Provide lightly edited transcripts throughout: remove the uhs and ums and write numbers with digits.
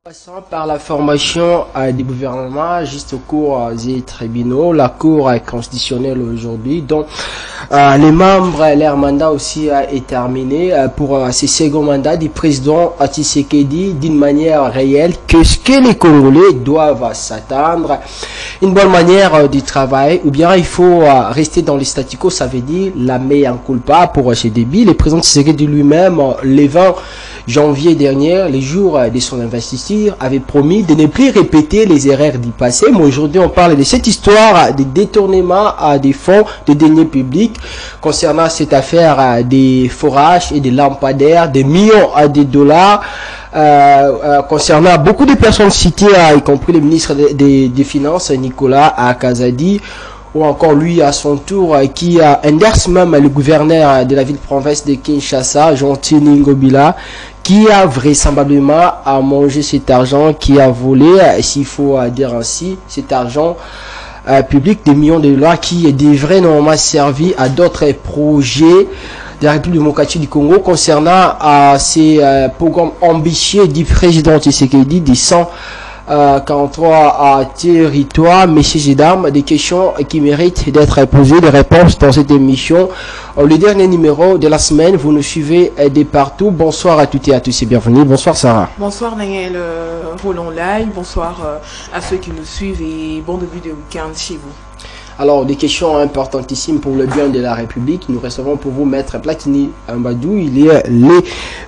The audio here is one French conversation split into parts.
Passant par la formation du gouvernement juste au cours des tribunaux, la Cour constitutionnelle aujourd'hui, dont les membres, leur mandat aussi est terminé pour ce second mandat du président Tshisekedi d'une manière réelle. Qu'est-ce que les Congolais doivent s'attendre? Une bonne manière de travail, ou bien il faut rester dans le statu quo, ça veut dire la mea culpa pour ce débit. Le président Tshisekedi lui-même, le 20 janvier dernier, les jours de son investiture, avait promis de ne plus répéter les erreurs du passé. Mais aujourd'hui, on parle de cette histoire de détournement des fonds de deniers publics concernant cette affaire des forages et des lampadaires, des millions de dollars. Concernant beaucoup de personnes citées, y compris le ministre des Finances, Nicolas Kazadi, ou encore lui à son tour, qui inverse même le gouverneur de la ville-province de Kinshasa, Jean-Tini Ngobila, qui a vraisemblablement mangé cet argent, qui a volé, s'il faut dire ainsi, cet argent public, des millions de dollars, qui devrait normalement servir à d'autres projets de la République démocratique du Congo concernant ces programmes ambitieux du président Tshisekedi, des 143 territoires. Messieurs et dames, des questions qui méritent d'être posées, des réponses dans cette émission. Le dernier numéro de la semaine, vous nous suivez de partout. Bonsoir à toutes et à tous et bienvenue. Bonsoir Sarah. Bonsoir Daniel Roland Live, bonsoir à ceux qui nous suivent et bon début de week-end chez vous. Alors, des questions importantissimes pour le bien de la République. Nous recevons pour vous Maître Platini Mbadou. Il est le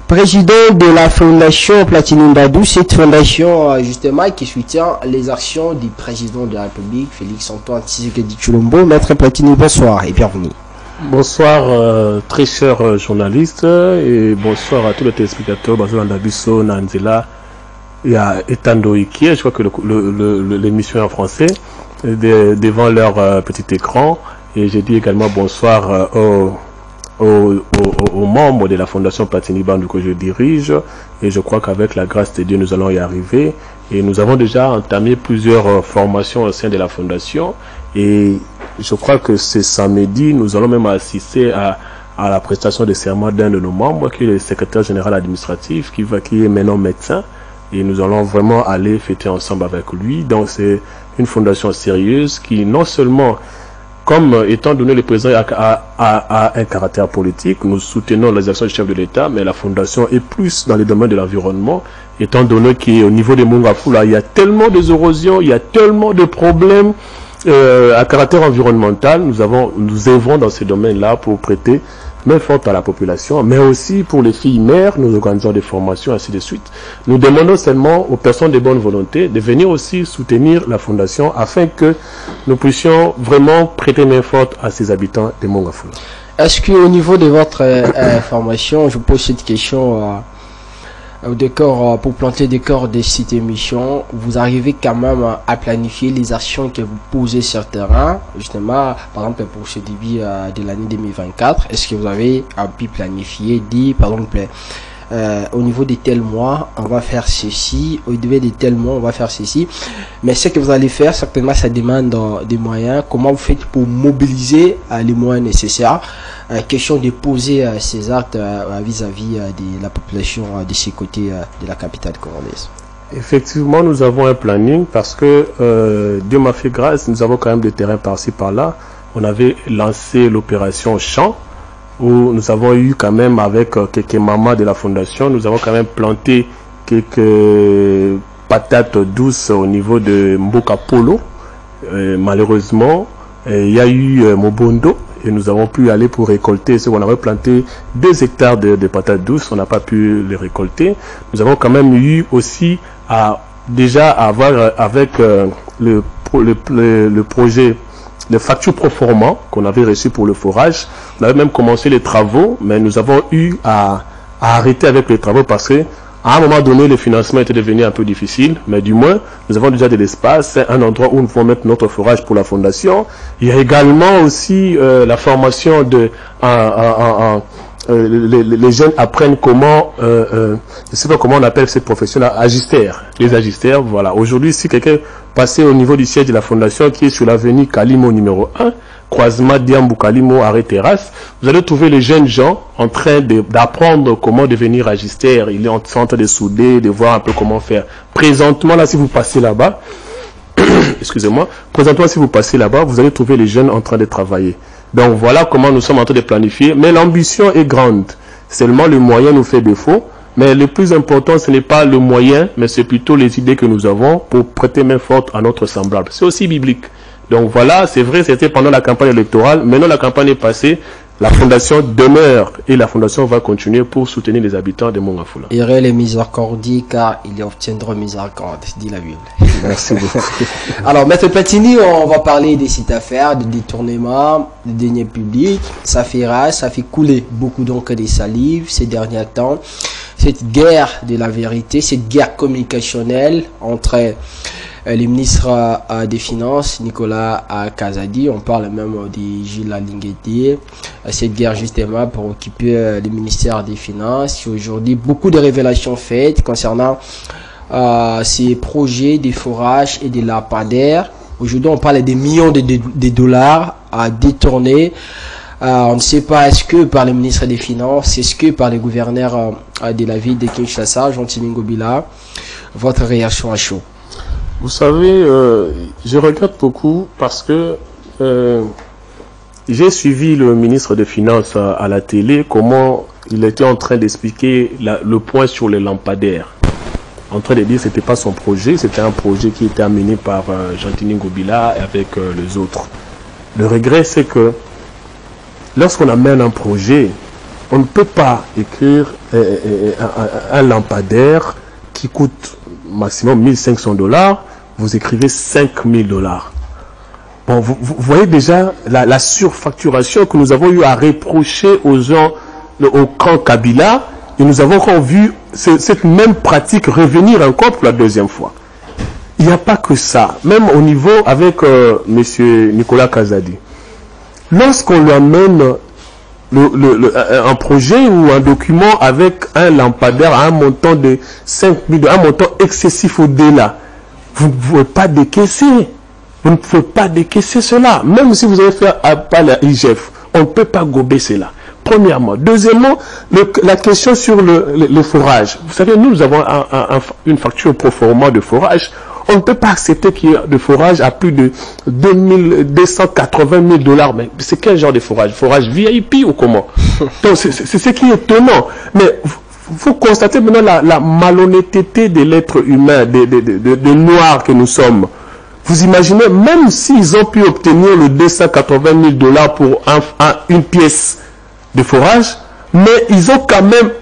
président de la fondation Platini Mbadou. Cette fondation, justement, qui soutient les actions du président de la République, Félix-Antoine Tshisekedi Tshilombo. Maître Platini, bonsoir et bienvenue. Bonsoir, très chers journalistes, et bonsoir à tous les téléspectateurs. Bonsoir Ndabiso, Nanzela et à Etando Iki. Je crois que l'émission est en français. Devant leur petit écran, et j'ai dit également bonsoir aux membres de la fondation Platini Mbadou que je dirige, et je crois qu'avec la grâce de Dieu nous allons y arriver, et nous avons déjà entamé plusieurs formations au sein de la fondation, et je crois que ce samedi nous allons même assister à la prestation de serment d'un de nos membres qui est le secrétaire général administratif qui est maintenant médecin. Et nous allons vraiment aller fêter ensemble avec lui. Donc c'est une fondation sérieuse qui non seulement, comme étant donné le président a un caractère politique, nous soutenons les actions du chef de l'État, mais la fondation est plus dans le domaine de l'environnement, étant donné qu'au niveau des Mongafula, il y a tellement d'érosion, il y a tellement de problèmes à caractère environnemental. Nous œuvrons dans ce domaine-là pour prêter main forte à la population, mais aussi pour les filles mères, nous organisons des formations, ainsi de suite. Nous demandons seulement aux personnes de bonne volonté de venir aussi soutenir la fondation afin que nous puissions vraiment prêter main forte à ces habitants de Mongafula. Est-ce qu'au niveau de votre formation, je pose cette question au décor, pour planter des corps de cette émission, vous arrivez quand même à planifier les actions que vous posez sur le terrain, justement, par exemple pour ce début de l'année 2024, est-ce que vous avez pu planifier, dit par exemple, au niveau de tel mois, on va faire ceci, au niveau de tel mois, on va faire ceci, mais ce que vous allez faire, certainement, ça demande des moyens. Comment vous faites pour mobiliser les moyens nécessaires? Question de poser ces actes vis-à-vis de la population de ces côtés de la capitale congolaise. Effectivement, nous avons un planning parce que Dieu m'a fait grâce, nous avons quand même des terrains par-ci par-là. On avait lancé l'opération Champ, où nous avons eu quand même avec quelques mamans de la fondation, nous avons quand même planté quelques patates douces au niveau de Mboka Polo. Malheureusement, il y a eu Mobondo et nous avons pu aller pour récolter ce qu'on avait planté 2 hectares de patates douces, on n'a pas pu les récolter. Nous avons quand même eu aussi déjà avoir avec le projet les factures proforma qu'on avait reçues pour le forage. On avait même commencé les travaux, mais nous avons eu à arrêter avec les travaux parce que à un moment donné, le financement était devenu un peu difficile, mais du moins, nous avons déjà de l'espace, un endroit où nous pouvons mettre notre forage pour la fondation. Il y a également aussi la formation les jeunes apprennent comment, je ne sais pas comment on appelle cette profession-là, agistère. Les agistères, voilà. Aujourd'hui, si quelqu'un passait au niveau du siège de la fondation qui est sur l'avenue Kalimo numéro 1, croisement Diambou Kalimo, arrêt terrasse, vous allez trouver les jeunes gens en train d'apprendre comment devenir agistère. Ils sont en train de souder, de voir un peu comment faire. Présentement, là, si vous passez là-bas, excusez-moi, présentement, si vous passez là-bas, vous allez trouver les jeunes en train de travailler. Donc voilà comment nous sommes en train de planifier. Mais l'ambition est grande. Seulement le moyen nous fait défaut. Mais le plus important, ce n'est pas le moyen, mais c'est plutôt les idées que nous avons pour prêter main forte à notre semblable. C'est aussi biblique. Donc voilà, c'est vrai, c'était pendant la campagne électorale. Maintenant, la campagne est passée. La fondation demeure et la fondation va continuer pour soutenir les habitants de Mongafula. Heureux les miséricordieux car ils obtiendront miséricorde, dit la Bible. Merci beaucoup. Alors, Maître Platini, on va parler des sites affaires, de détournement, de deniers publics. Ça fait rage, ça fait couler beaucoup d'encre de salive ces derniers temps. Cette guerre de la vérité, cette guerre communicationnelle entre les ministres des Finances, Nicolas Kazadi, on parle même de Gilles Linguetti, cette guerre justement pour occuper le ministère des Finances. Aujourd'hui, beaucoup de révélations faites concernant ces projets de forage et de lampadaires. Aujourd'hui, on parle des millions de dollars à détourner. On ne sait pas, est-ce que par le ministre des Finances, est-ce que par le gouverneur de la ville de Kinshasa, Jean-Timingo Bila. Votre réaction à chaud? Vous savez, je regrette beaucoup parce que j'ai suivi le ministre des Finances à la télé, comment il était en train d'expliquer le point sur les lampadaires. En train de dire que ce n'était pas son projet, c'était un projet qui était amené par Jean-Timingo Bila et avec les autres. Le regret, c'est que lorsqu'on amène un projet, on ne peut pas écrire un lampadaire qui coûte maximum 1500 $, vous écrivez 5000 $. Bon, vous voyez déjà la surfacturation que nous avons eu à reprocher aux gens, au camp Kabila, et nous avons encore vu cette même pratique revenir encore pour la deuxième fois. Il n'y a pas que ça, même au niveau avec monsieur Nicolas Kazadi. Lorsqu'on lui amène un projet ou un document avec un lampadaire à un montant de 5000 $, un montant excessif au-delà, vous ne pouvez pas décaisser. Vous ne pouvez pas décaisser cela. Même si vous avez fait appel à la IGF, on ne peut pas gober cela. Premièrement. Deuxièmement, la question sur le forage. Vous savez, nous avons une facture pro forma de forage. On ne peut pas accepter qu'il y ait de forage à plus de 280 000 $. Mais c'est quel genre de forage? Forage VIP ou comment? Donc c'est ce qui est étonnant. Mais vous constatez maintenant la malhonnêteté de l'être humain, de noirs que nous sommes. Vous imaginez, même s'ils ont pu obtenir le 280 000 $ pour une pièce de forage, mais ils ont quand même,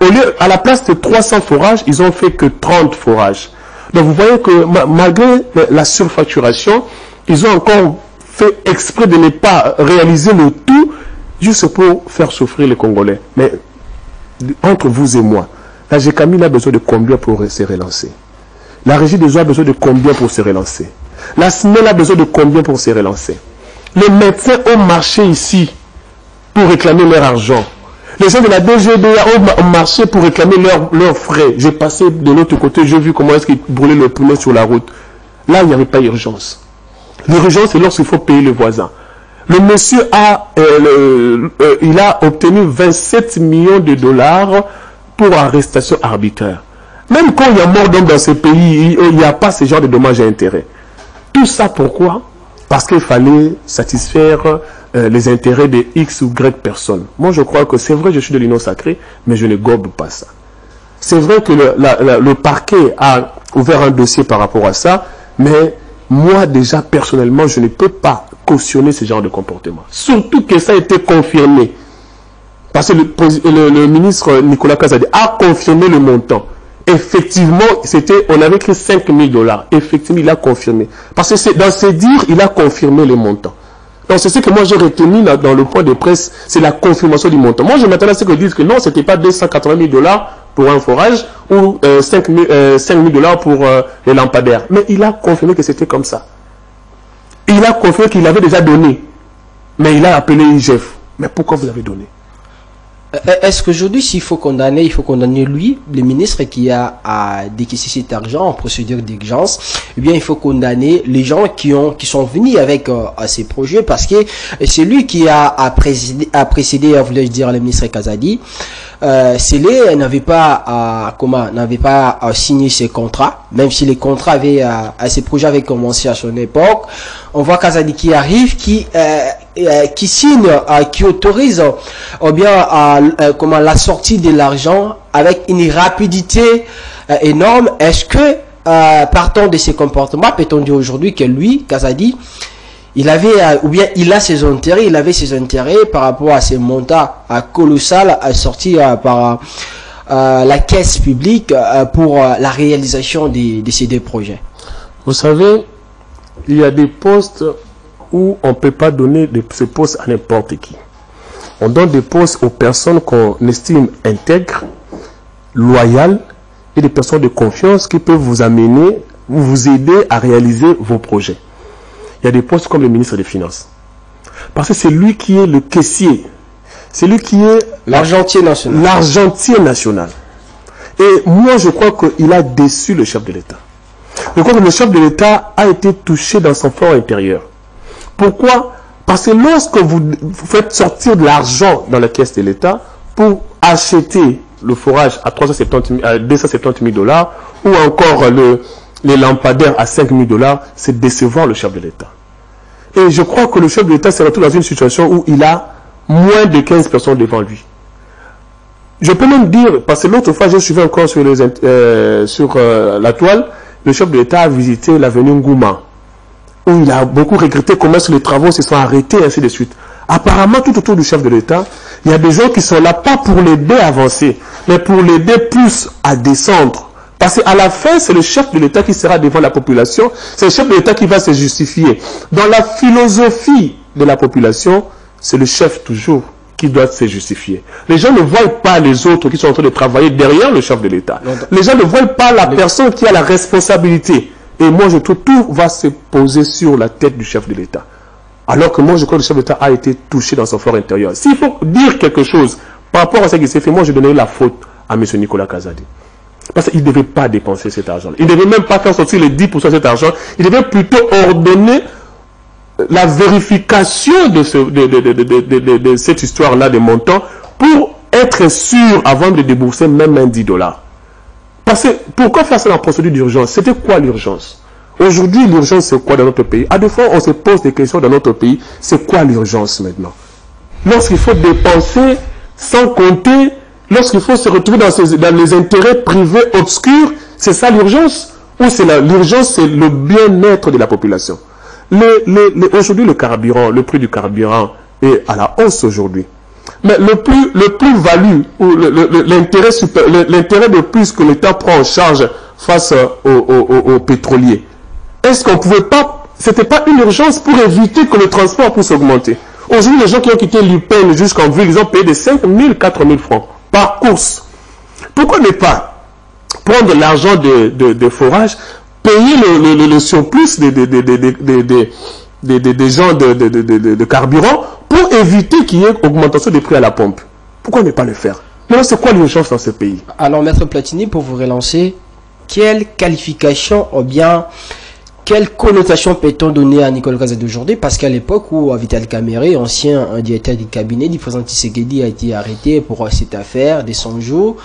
au lieu, à la place de 300 forages, ils ont fait que 30 forages. Donc vous voyez que malgré la surfacturation, ils ont encore fait exprès de ne pas réaliser le tout, juste pour faire souffrir les Congolais. Mais entre vous et moi, la GECAMIN a besoin de combien pour se relancer? La Régie des eaux a besoin de combien pour se relancer? La SNEL a besoin de combien pour se relancer? Les médecins ont marché ici pour réclamer leur argent. Les gens de la DGDA ont marché pour réclamer leurs frais. J'ai passé de l'autre côté, j'ai vu comment est-ce qu'ils brûlaient le poulet sur la route. Là, il n'y avait pas d'urgence. L'urgence, c'est lorsqu'il faut payer le voisin. Le monsieur il a obtenu 27 millions de $ pour arrestation arbitraire. Même quand il y a mort d'homme dans ce pays, il n'y a pas ce genre de dommages et intérêts. Tout ça pourquoi? Parce qu'il fallait satisfaire les intérêts de X ou Y personnes. Moi, je crois que c'est vrai, je suis de l'Union sacrée, mais je ne gobe pas ça. C'est vrai que le parquet a ouvert un dossier par rapport à ça, mais moi, déjà, personnellement, je ne peux pas cautionner ce genre de comportement. Surtout que ça a été confirmé. Parce que le ministre Nicolas Kazadi a confirmé le montant. Effectivement, on avait écrit 5000 $. Effectivement, il a confirmé. Parce que dans ses dires, il a confirmé le montant. Donc, c'est ce que moi j'ai retenu dans le point de presse, c'est la confirmation du montant. Moi, je m'attendais à ce qu'ils disent que non, c'était pas 280 000 $ pour un forage ou 5 000 $ pour les lampadaires. Mais il a confirmé que c'était comme ça. Il a confirmé qu'il avait déjà donné. Mais il a appelé IGF. Mais pourquoi vous avez donné? Est-ce qu'aujourd'hui, s'il faut condamner, il faut condamner lui, le ministre qui a décaissé cet argent en procédure d'urgence, eh bien, il faut condamner les gens qui sont venus avec ces projets, parce que c'est lui qui a précédé, voulais-je dire, le ministre Kazadi. Sélé n'avait pas signé ses contrats, même si les contrats ces projets avaient commencé à son époque. On voit Kazadi qui arrive, qui signe, qui autorise bien la sortie de l'argent avec une rapidité énorme. Est-ce que partant de ces comportements, peut-on dire aujourd'hui que lui, Kazadi, il avait il a ses intérêts, il avait ses intérêts par rapport à ces montants colossales sortis par la caisse publique pour la réalisation de ces deux projets? Vous savez, il y a des postes où on ne peut pas donner ce poste à n'importe qui. On donne des postes aux personnes qu'on estime intègres, loyales et des personnes de confiance qui peuvent vous amener ou vous aider à réaliser vos projets. Il y a des postes comme le ministre des Finances. Parce que c'est lui qui est le caissier. C'est lui qui est l'argentier national. L'argentier national. Et moi, je crois qu'il a déçu le chef de l'État. Je crois que le chef de l'État a été touché dans son fort intérieur. Pourquoi? Parce que lorsque vous faites sortir de l'argent dans la caisse de l'État pour acheter le forage à 270 000 $, ou encore les lampadaires à 5 000 $, c'est décevoir le chef de l'État. Et je crois que le chef de l'État s'est retrouvé dans une situation où il a moins de 15 personnes devant lui. Je peux même dire, parce que l'autre fois, je suivais encore sur la toile, le chef de l'État a visité l'avenue Ngouma, où il a beaucoup regretté comment les travaux se sont arrêtés, et ainsi de suite. Apparemment, tout autour du chef de l'État, il y a des gens qui sont là, pas pour l'aider à avancer, mais pour l'aider plus à descendre. Parce qu'à la fin, c'est le chef de l'État qui sera devant la population, c'est le chef de l'État qui va se justifier. Dans la philosophie de la population, c'est le chef toujours qui doit se justifier. Les gens ne voient pas les autres qui sont en train de travailler derrière le chef de l'État. Les gens ne voient pas la personne qui a la responsabilité. Et moi, je trouve que tout va se poser sur la tête du chef de l'État. Alors que moi, je crois que le chef de l'État a été touché dans son fort intérieur. S'il faut dire quelque chose par rapport à ce qui s'est fait, moi, je donnerai la faute à M. Nicolas Kazadi. Parce qu'il ne devait pas dépenser cet argent. Il ne devait même pas faire sortir les 10% de cet argent. Il devait plutôt ordonner la vérification de cette histoire-là des montants pour être sûr avant de débourser même un 10 $. Parce que pourquoi faire ça dans la procédure d'urgence? C'était quoi l'urgence? Aujourd'hui, l'urgence, c'est quoi dans notre pays? À deux fois, on se pose des questions dans notre pays. C'est quoi l'urgence maintenant? Lorsqu'il faut dépenser sans compter, lorsqu'il faut se retrouver dans les intérêts privés obscurs, c'est ça l'urgence? Ou c'est l'urgence, c'est le bien-être de la population? Aujourd'hui, le prix du carburant est à la hausse aujourd'hui. Mais le plus-value, ou l'intérêt de plus que l'État prend en charge face aux pétroliers, est-ce qu'on ne pouvait pas, c'était pas une urgence pour éviter que le transport puisse augmenter? Aujourd'hui, les gens qui ont quitté l'UPEN jusqu'en ville, ils ont payé de 5 000, 4 000 francs par course. Pourquoi ne pas prendre l'argent de forage, payer le surplus des gens de carburant pour éviter qu'il y ait augmentation des prix à la pompe? Pourquoi ne pas le faire? Mais c'est quoi l'urgence dans ce pays? Alors, Maître Platini, pour vous relancer, quelle qualification ou bien quelle connotation peut-on donner à Nicolas Kazadi aujourd'hui? Parce qu'à l'époque où Vital Kamerhe, ancien directeur du cabinet du président Tshisekedi, a été arrêté pour cette affaire des 100 jours,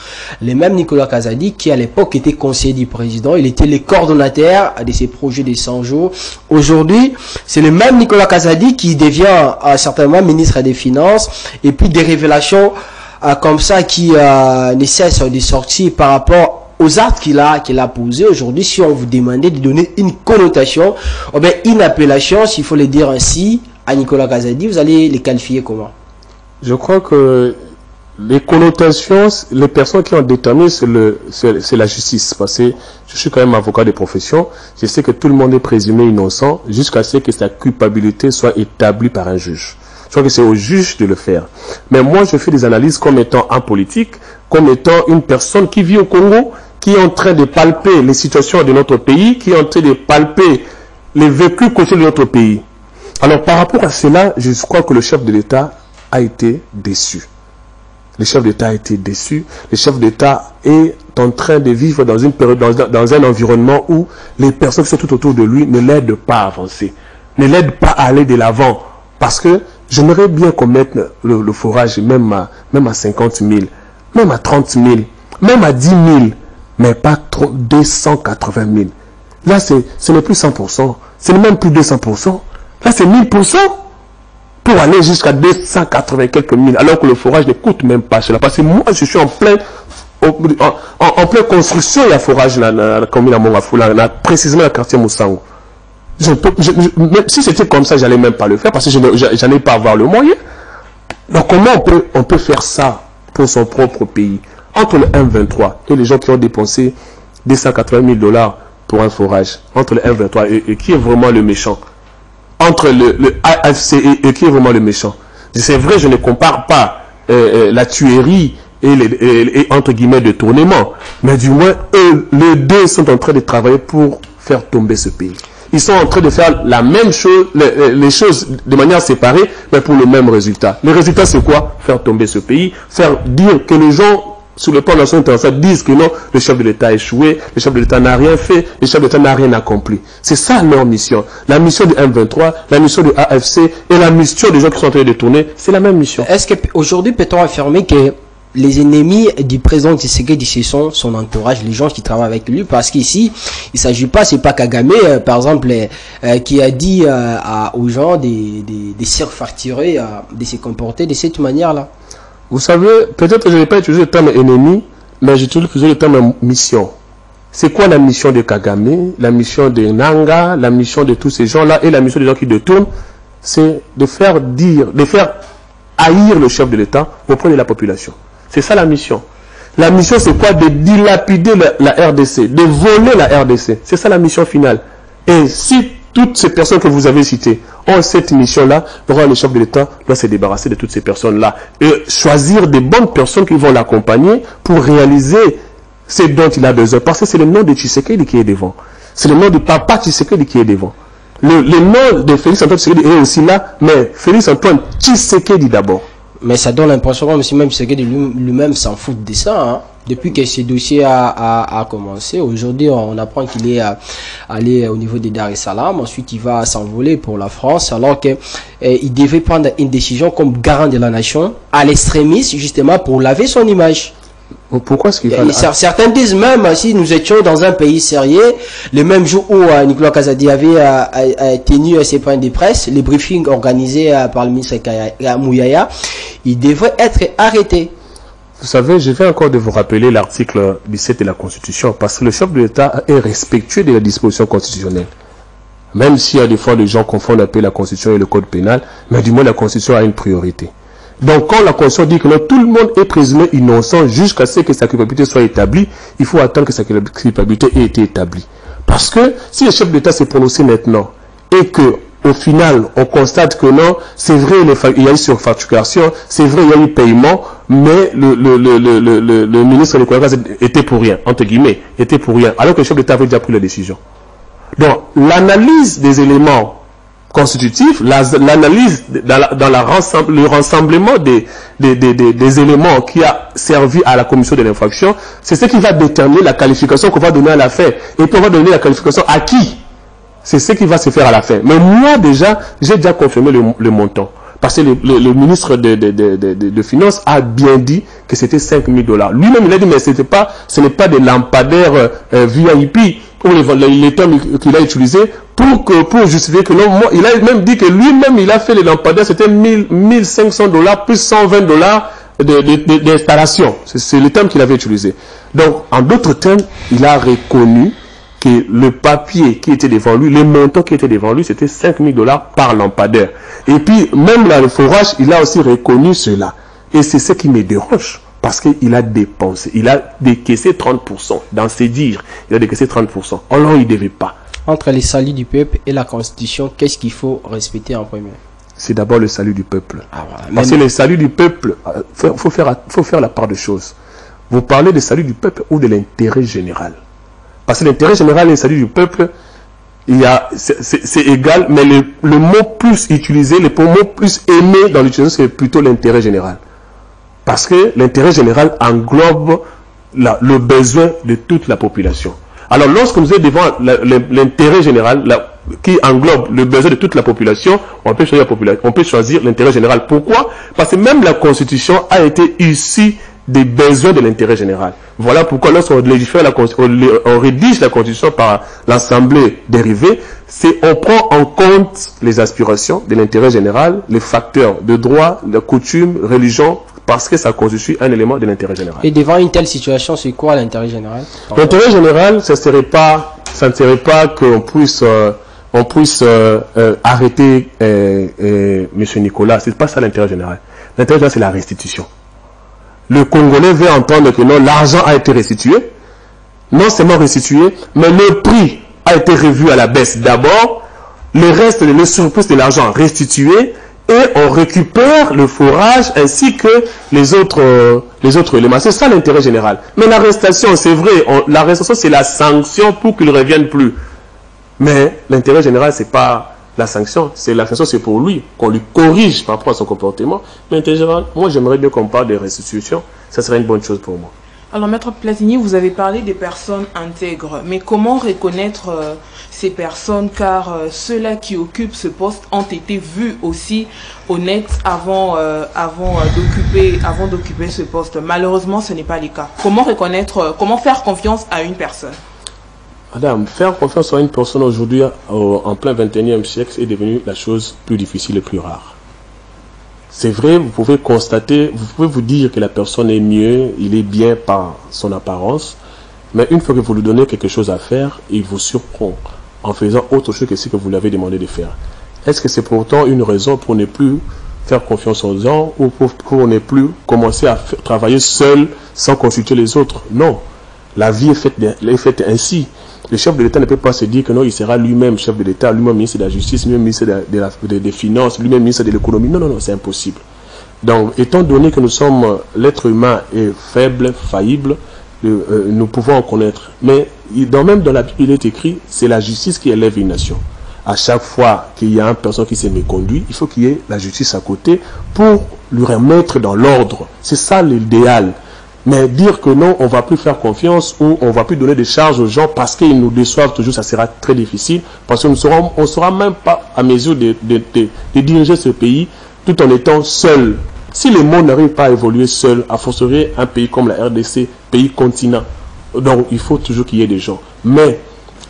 le même Nicolas Kazadi, qui à l'époque était conseiller du président, il était le coordonnateur de ces projets des 100 jours. Aujourd'hui, c'est le même Nicolas Kazadi qui devient certainement ministre des Finances, et puis des révélations comme ça qui ne cessent de sortir par rapport aux actes qu'il a posés. Aujourd'hui, si on vous demandait de donner une connotation, ou bien une appellation, s'il faut le dire ainsi, à Nicolas Kazadi, vous allez les qualifier comment? Je crois que les connotations, les personnes qui ont déterminé, c'est la justice. Parce que je suis quand même avocat de profession. Je sais que tout le monde est présumé innocent jusqu'à ce que sa culpabilité soit établie par un juge. Je crois que c'est au juge de le faire. Mais moi, je fais des analyses comme étant un politique, comme étant une personne qui vit au Congo, qui est en train de palper les situations de notre pays, qui est en train de palper les vécus côté de notre pays. Alors, par rapport à cela, je crois que le chef de l'État a été déçu. Le chef d'État a été déçu. Le chef d'État est en train de vivre dans une période, dans un environnement où les personnes qui sont tout autour de lui ne l'aident pas à avancer, ne l'aident pas à aller de l'avant. Parce que j'aimerais bien qu'on mette le forage même à 50 000, même à 30 000, même à 10 000, mais pas trop 280 000. Là, ce n'est plus 100%, ce n'est même plus 200%. Là, c'est 1000%. Pour aller jusqu'à 280 quelques mille, alors que le forage ne coûte même pas cela. Parce que moi, je suis en pleine construction, il y a forage dans la commune à Mongafoula, précisément dans le quartier Moussango. Si c'était comme ça, j'allais même pas le faire parce que je n'allais pas avoir le moyen. Donc comment on peut faire ça pour son propre pays? Entre le M23 et les gens qui ont dépensé 280 000 $ pour un forage, entre le M23 et qui est vraiment le méchant? Entre le AFC et qui est vraiment le méchant? C'est vrai, je ne compare pas la tuerie et entre guillemets de tournement, mais du moins les deux sont en train de travailler pour faire tomber ce pays. Ils sont en train de faire la même chose, les choses de manière séparée, mais pour le même résultat. Le résultat, c'est quoi? Faire tomber ce pays, faire dire que les gens sur le plan national international disent que non, le chef de l'État a échoué, le chef de l'État n'a rien fait, le chef de l'État n'a rien accompli. C'est ça leur mission. La mission du M23, la mission du AFC et la mission des gens qui sont en train de tourner, c'est la même mission. Est-ce qu'aujourd'hui peut-on affirmer que les ennemis du président Tshisekedi, ce sont son entourage, les gens qui travaillent avec lui? Parce qu'ici, il ne s'agit pas, c'est pas Kagame, par exemple, qui a dit aux gens de se facturer, de se comporter de cette manière-là. Vous savez, peut-être que je n'ai pas utilisé le terme ennemi, mais j'ai toujours utilisé le terme mission. C'est quoi la mission de Kagame, la mission de Nanga, la mission de tous ces gens-là et la mission des gens qui détournent? C'est de faire haïr le chef de l'État auprès de la population. C'est ça la mission. La mission, c'est quoi? De dilapider la RDC, de voler la RDC. C'est ça la mission finale. Et si toutes ces personnes que vous avez citées ont cette mission-là, le chef de l'État doit se débarrasser de toutes ces personnes-là et choisir des bonnes personnes qui vont l'accompagner pour réaliser ce dont il a besoin. Parce que c'est le nom de Tshisekedi qui est devant. C'est le nom de papa Tshisekedi qui est devant. Le nom de Félix Antoine Tshisekedi est aussi là, mais Félix Antoine Tshisekedi d'abord. Mais ça donne l'impression que même Tshisekedi lui-même s'en fout de ça. Hein. Depuis que ce dossier a commencé, aujourd'hui on apprend qu'il est allé au niveau de Dar es Salaam, ensuite il va s'envoler pour la France, alors qu'il devait prendre une décision comme garant de la nation à l'extrémiste, justement pour laver son image. Pourquoi est-ce qu'il fallait... Certains disent même, si nous étions dans un pays sérieux, le même jour où Nicolas Kazadi avait tenu ses points de presse, les briefings organisés par le ministre Mouyaya, il devrait être arrêté. Vous savez, je vais encore de vous rappeler l'article 17 de la Constitution, parce que le chef de l'État est respectueux de la disposition constitutionnelle. Même s'il y a des fois des gens confondent un peu la Constitution et le Code pénal, mais du moins la Constitution a une priorité. Donc quand la Constitution dit que non, tout le monde est présumé innocent jusqu'à ce que sa culpabilité soit établie, il faut attendre que sa culpabilité ait été établie. Parce que si le chef d'État s'est prononcé maintenant et que au final, on constate que non, c'est vrai, il y a eu surfacturation, c'est vrai, il y a eu paiement, mais le ministre de l'Économie était pour rien, entre guillemets, était pour rien, alors que le chef d'État avait déjà pris la décision. Donc, l'analyse des éléments constitutifs, l'analyse dans le rassemblement des éléments qui a servi à la commission de l'infraction, c'est ce qui va déterminer la qualification qu'on va donner à l'affaire. Et puis on va donner la qualification à qui? C'est ce qui va se faire à la fin. Mais moi, déjà, j'ai déjà confirmé le montant. Parce que le ministre de Finances a bien dit que c'était 5 000 $. Lui-même, il a dit, mais ce n'est pas des lampadaires VIP, ou les termes qu'il a utilisés, pour justifier que non, moi, il a même dit que lui-même, il a fait les lampadaires, c'était 1500 $ plus 120 $ d'installation. C'est le terme qu'il avait utilisé. Donc, en d'autres termes, il a reconnu que le papier qui était devant lui, les montants qui étaient devant lui, c'était 5 000 $ par lampadaire. Et puis, même là, le forage, il a aussi reconnu cela. Et c'est ce qui me dérange, parce qu'il a dépensé, il a décaissé 30%. Dans ses dires, il a décaissé 30%. Alors, il ne devait pas. Entre les saluts du peuple et la Constitution, qu'est-ce qu'il faut respecter en premier? C'est d'abord le salut du peuple. Ah, voilà. Parce que le salut du peuple, faut faire la part de choses. Vous parlez du salut du peuple ou de l'intérêt général? Parce que l'intérêt général et le salut du peuple, c'est égal, mais le mot plus utilisé, le mot plus aimé dans l'utilisation, c'est plutôt l'intérêt général. Parce que l'intérêt général englobe le besoin de toute la population. Alors, lorsque vous êtes devant l'intérêt général, qui englobe le besoin de toute la population, on peut choisir l'intérêt général. Pourquoi? Parce que même la Constitution a été issue des besoins de l'intérêt général. Voilà pourquoi lorsqu'on légifère on rédige la Constitution par l'Assemblée dérivée, on prend en compte les aspirations de l'intérêt général, les facteurs de droit, de coutume, religion, parce que ça constitue un élément de l'intérêt général. Et devant une telle situation, c'est quoi l'intérêt général? L'intérêt général, ça ne serait pas qu'on puisse arrêter M. Nicolas. C'est pas ça l'intérêt général. L'intérêt général, c'est la restitution. Le Congolais veut entendre que non, l'argent a été restitué, non seulement restitué, mais le prix a été revu à la baisse d'abord, le reste, le surplus de l'argent restitué, et on récupère le forage ainsi que les autres éléments. C'est ça l'intérêt général. Mais l'arrestation, c'est vrai, l'arrestation c'est la sanction pour qu'il ne revienne plus. Mais l'intérêt général, c'est pas la sanction, c'est pour lui, qu'on lui corrige par rapport à son comportement. Mais l'intérêt général, moi j'aimerais bien qu'on parle de restitution, ça serait une bonne chose pour moi. Alors, Maître Platini, vous avez parlé des personnes intègres, mais comment reconnaître ces personnes, car ceux-là qui occupent ce poste ont été vus aussi honnêtes avant d'occuper ce poste. Malheureusement, ce n'est pas le cas. Comment reconnaître, comment faire confiance à une personne? Madame, faire confiance à une personne aujourd'hui, en plein 21e siècle, est devenu la chose plus difficile et plus rare. C'est vrai, vous pouvez constater, vous pouvez vous dire que la personne est mieux, il est bien par son apparence, mais une fois que vous lui donnez quelque chose à faire, il vous surprend en faisant autre chose que ce que vous lui avez demandé de faire. Est-ce que c'est pourtant une raison pour ne plus faire confiance aux gens ou pour ne plus commencer à travailler seul sans consulter les autres? Non, la vie est faite ainsi. Le chef de l'État ne peut pas se dire que non, il sera lui-même chef de l'État, lui-même ministre de la Justice, lui-même ministre des Finances, lui-même ministre de l'Économie. Non, non, non, c'est impossible. Donc, étant donné que nous sommes, l'être humain est faible, faillible, nous pouvons en connaître. Mais même dans la Bible, il est écrit, c'est la justice qui élève une nation. À chaque fois qu'il y a une personne qui s'est méconduit, il faut qu'il y ait la justice à côté pour lui remettre dans l'ordre. C'est ça l'idéal. Mais dire que non, on ne va plus faire confiance ou on ne va plus donner des charges aux gens parce qu'ils nous déçoivent toujours, ça sera très difficile. Parce qu'on ne sera même pas à mesure de diriger ce pays tout en étant seul. Si le monde n'arrive pas à évoluer seul, à fortiori un pays comme la RDC, pays continent. Donc il faut toujours qu'il y ait des gens. Mais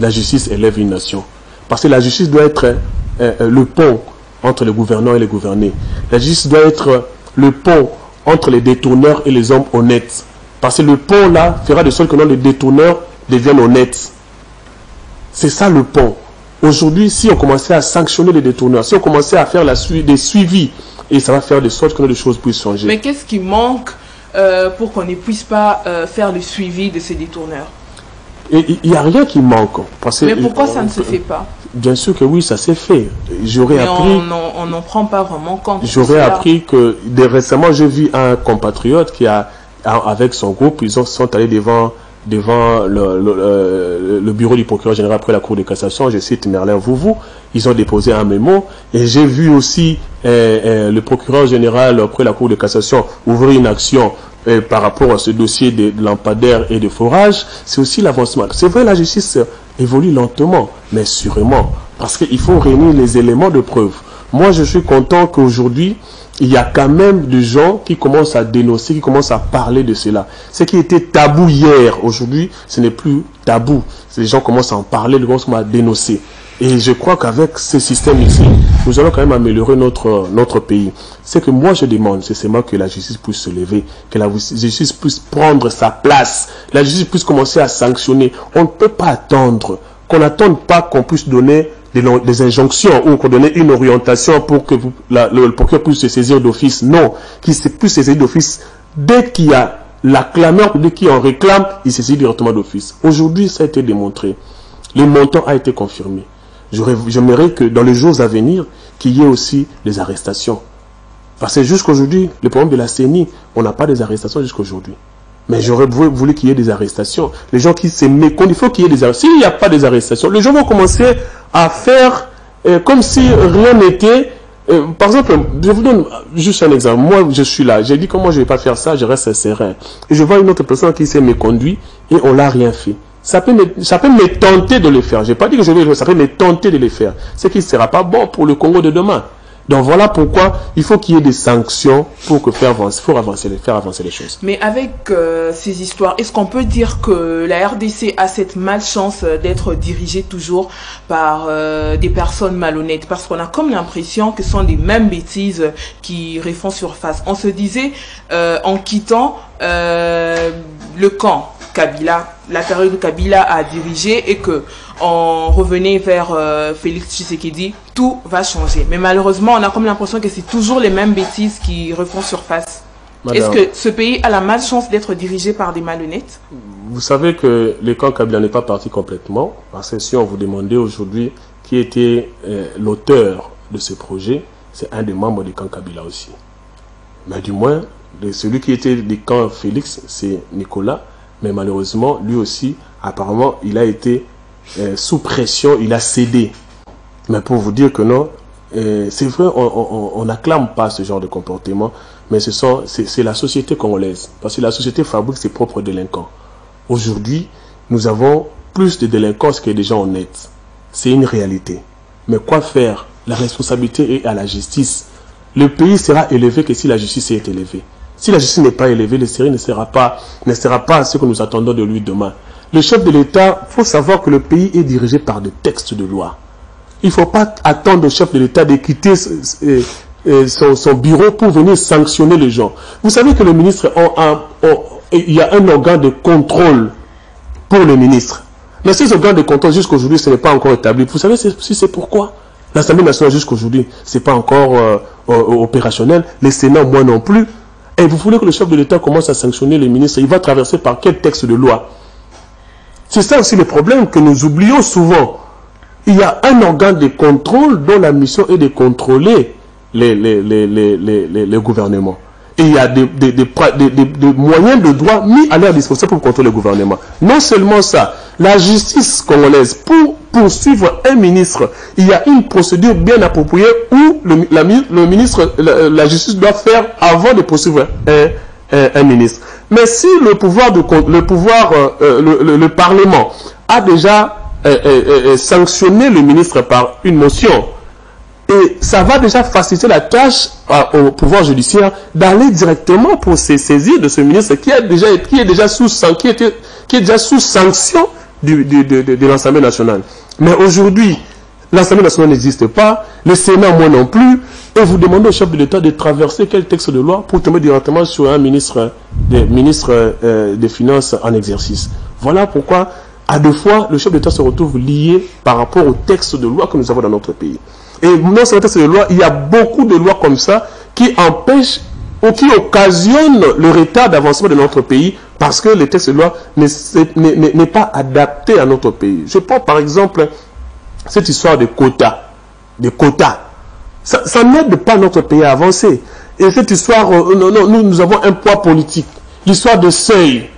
la justice élève une nation. Parce que la justice doit être le pont entre les gouvernants et les gouvernés. La justice doit être le pont entre les détourneurs et les hommes honnêtes. Parce que le pont là fera de sorte que les détourneurs deviennent honnêtes. C'est ça le pont. Aujourd'hui, si on commençait à sanctionner les détourneurs, si on commençait à faire des suivis, et ça va faire de sorte que les choses puissent changer. Mais qu'est-ce qui manque pour qu'on ne puisse pas faire le suivi de ces détourneurs? Il n'y a rien qui manque. Mais pourquoi ça ne se fait pas? Bien sûr que oui, ça s'est fait. J'aurais appris. On n'en prend pas vraiment compte. J'aurais appris que récemment, j'ai vu un compatriote qui avec son groupe, ils sont allés devant le bureau du procureur général après la Cour de cassation, je cite Merlin Vouvou, ils ont déposé un mémo, et j'ai vu aussi le procureur général après la Cour de cassation ouvrir une action par rapport à ce dossier de lampadaires et de forage. C'est aussi l'avancement. C'est vrai, la justice évolue lentement, mais sûrement, parce qu'il faut réunir les éléments de preuve. Moi, je suis content qu'aujourd'hui, il y a quand même des gens qui commencent à dénoncer, qui commencent à parler de cela. Ce qui était tabou hier, aujourd'hui, ce n'est plus tabou. Les gens commencent à en parler, ils commencent à dénoncer. Et je crois qu'avec ce système ici, nous allons quand même améliorer notre pays. Ce que moi je demande, c'est seulement que la justice puisse se lever, que la justice puisse prendre sa place, la justice puisse commencer à sanctionner. On ne peut pas attendre, qu'on n'attende pas qu'on puisse donner des injonctions ou qu'on donne une orientation pour que le procureur puisse se saisir d'office. Non, qu'il puisse se saisir d'office dès qu'il y a la clameur, dès qu'il en réclame, il se saisit directement d'office. Aujourd'hui, ça a été démontré. Le montant a été confirmé. J'aimerais que dans les jours à venir, qu'il y ait aussi des arrestations. Parce que jusqu'aujourd'hui, le problème de la CENI, on n'a pas des arrestations jusqu'aujourd'hui. Mais j'aurais voulu qu'il y ait des arrestations. Les gens qui se méconnaissent, il faut qu'il y ait des arrestations. S'il n'y a pas des arrestations, les gens vont commencer à faire comme si rien n'était, Par exemple, je vous donne juste un exemple. Moi, je suis là. J'ai dit que moi, je ne vais pas faire ça, je reste serein. Et je vois une autre personne qui s'est méconduit et on l'a rien fait. Ça peut me tenter de le faire. Je n'ai pas dit que je vais le faire, ça peut me tenter de le faire. Ce qui ne sera pas bon pour le Congo de demain. Donc voilà pourquoi il faut qu'il y ait des sanctions pour faire avancer les choses. Mais avec ces histoires, est-ce qu'on peut dire que la RDC a cette malchance d'être dirigée toujours par des personnes malhonnêtes? Parce qu'on a comme l'impression que ce sont les mêmes bêtises qui refont surface. On se disait en quittant le camp Kabila, la période où Kabila a dirigé et que on revenait vers Félix Tshisekedi, tout va changer. Mais malheureusement, on a comme l'impression que c'est toujours les mêmes bêtises qui refont surface. Est-ce que ce pays a la malchance d'être dirigé par des malhonnêtes? Vous savez que le camp Kabila n'est pas parti complètement, parce que si on vous demandait aujourd'hui qui était l'auteur de ce projet, c'est un des membres du camp Kabila aussi. Mais du moins, celui qui était du camp Félix, c'est Nicolas. Mais malheureusement, lui aussi, apparemment, il a été sous pression, il a cédé. Mais pour vous dire que non, c'est vrai, on n'acclame pas ce genre de comportement, mais c'est la société congolaise. Parce que la société fabrique ses propres délinquants. Aujourd'hui, nous avons plus de délinquance que des gens honnêtes. C'est une réalité. Mais quoi faire? La responsabilité est à la justice. Le pays sera élevé que si la justice est élevée. Si la justice n'est pas élevée, le Syrie ne sera pas ce que nous attendons de lui demain. Le chef de l'État, il faut savoir que le pays est dirigé par des textes de loi. Il ne faut pas attendre au chef de l'État de quitter son bureau pour venir sanctionner les gens. Vous savez que le ministre, il y a un organe de contrôle pour le ministre. Mais ces organes de contrôle, jusqu'aujourd'hui, ce n'est pas encore établi. Vous savez si c'est pourquoi? L'Assemblée nationale, jusqu'aujourd'hui, ce n'est pas encore opérationnel. Le Sénat, moi non plus. Et vous voulez que le chef de l'État commence à sanctionner les ministres, il va traverser par quel texte de loi? C'est ça aussi le problème que nous oublions souvent. Il y a un organe de contrôle dont la mission est de contrôler les gouvernements. Et il y a des moyens de droit mis à leur disposition pour contrôler le gouvernement. Non seulement ça, la justice congolaise, pour poursuivre un ministre, il y a une procédure bien appropriée où le ministre, la justice doit faire avant de poursuivre un ministre. Mais si le Parlement a déjà sanctionné le ministre par une motion, et ça va déjà faciliter la tâche au pouvoir judiciaire d'aller directement pour se saisir de ce ministre qui est déjà sous sanction de l'Assemblée nationale. Mais aujourd'hui, l'Assemblée nationale n'existe pas, le Sénat moi non plus, et vous demandez au chef de l'État de traverser quel texte de loi pour tomber directement sur un ministre des Finances en exercice. Voilà pourquoi, à deux fois, le chef d'État se retrouve lié par rapport au texte de loi que nous avons dans notre pays. Et non seulement texte de loi, il y a beaucoup de lois comme ça qui empêchent ou qui occasionnent le retard d'avancement de notre pays parce que le texte de loi n'est pas adapté à notre pays. Je prends par exemple cette histoire de quotas. Ça n'aide pas notre pays à avancer. Et cette histoire, nous avons un poids politique. L'histoire de seuil.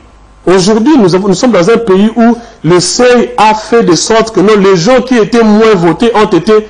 Aujourd'hui, nous sommes dans un pays où le seuil a fait de sorte que les gens qui étaient moins votés ont été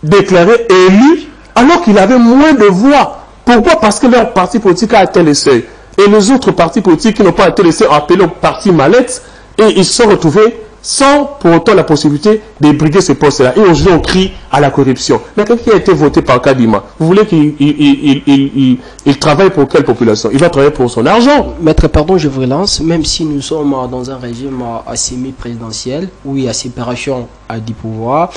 déclarés élus alors qu'il avait moins de voix. Pourquoi? Parce que leur parti politique a atteint le seuil. Et les autres partis politiques qui n'ont pas atteint le seuil ont appelé au parti mallette et ils se sont retrouvés sans pour autant la possibilité de briguer ce poste-là. Et aujourd'hui, on crie à la corruption. Mais quelqu'un qui a été voté par Kadima, vous voulez qu'il travaille pour quelle population? Il va travailler pour son argent. Maître, pardon, je vous relance. Même si nous sommes dans un régime semi-présidentiel, où il y a séparation du pouvoir,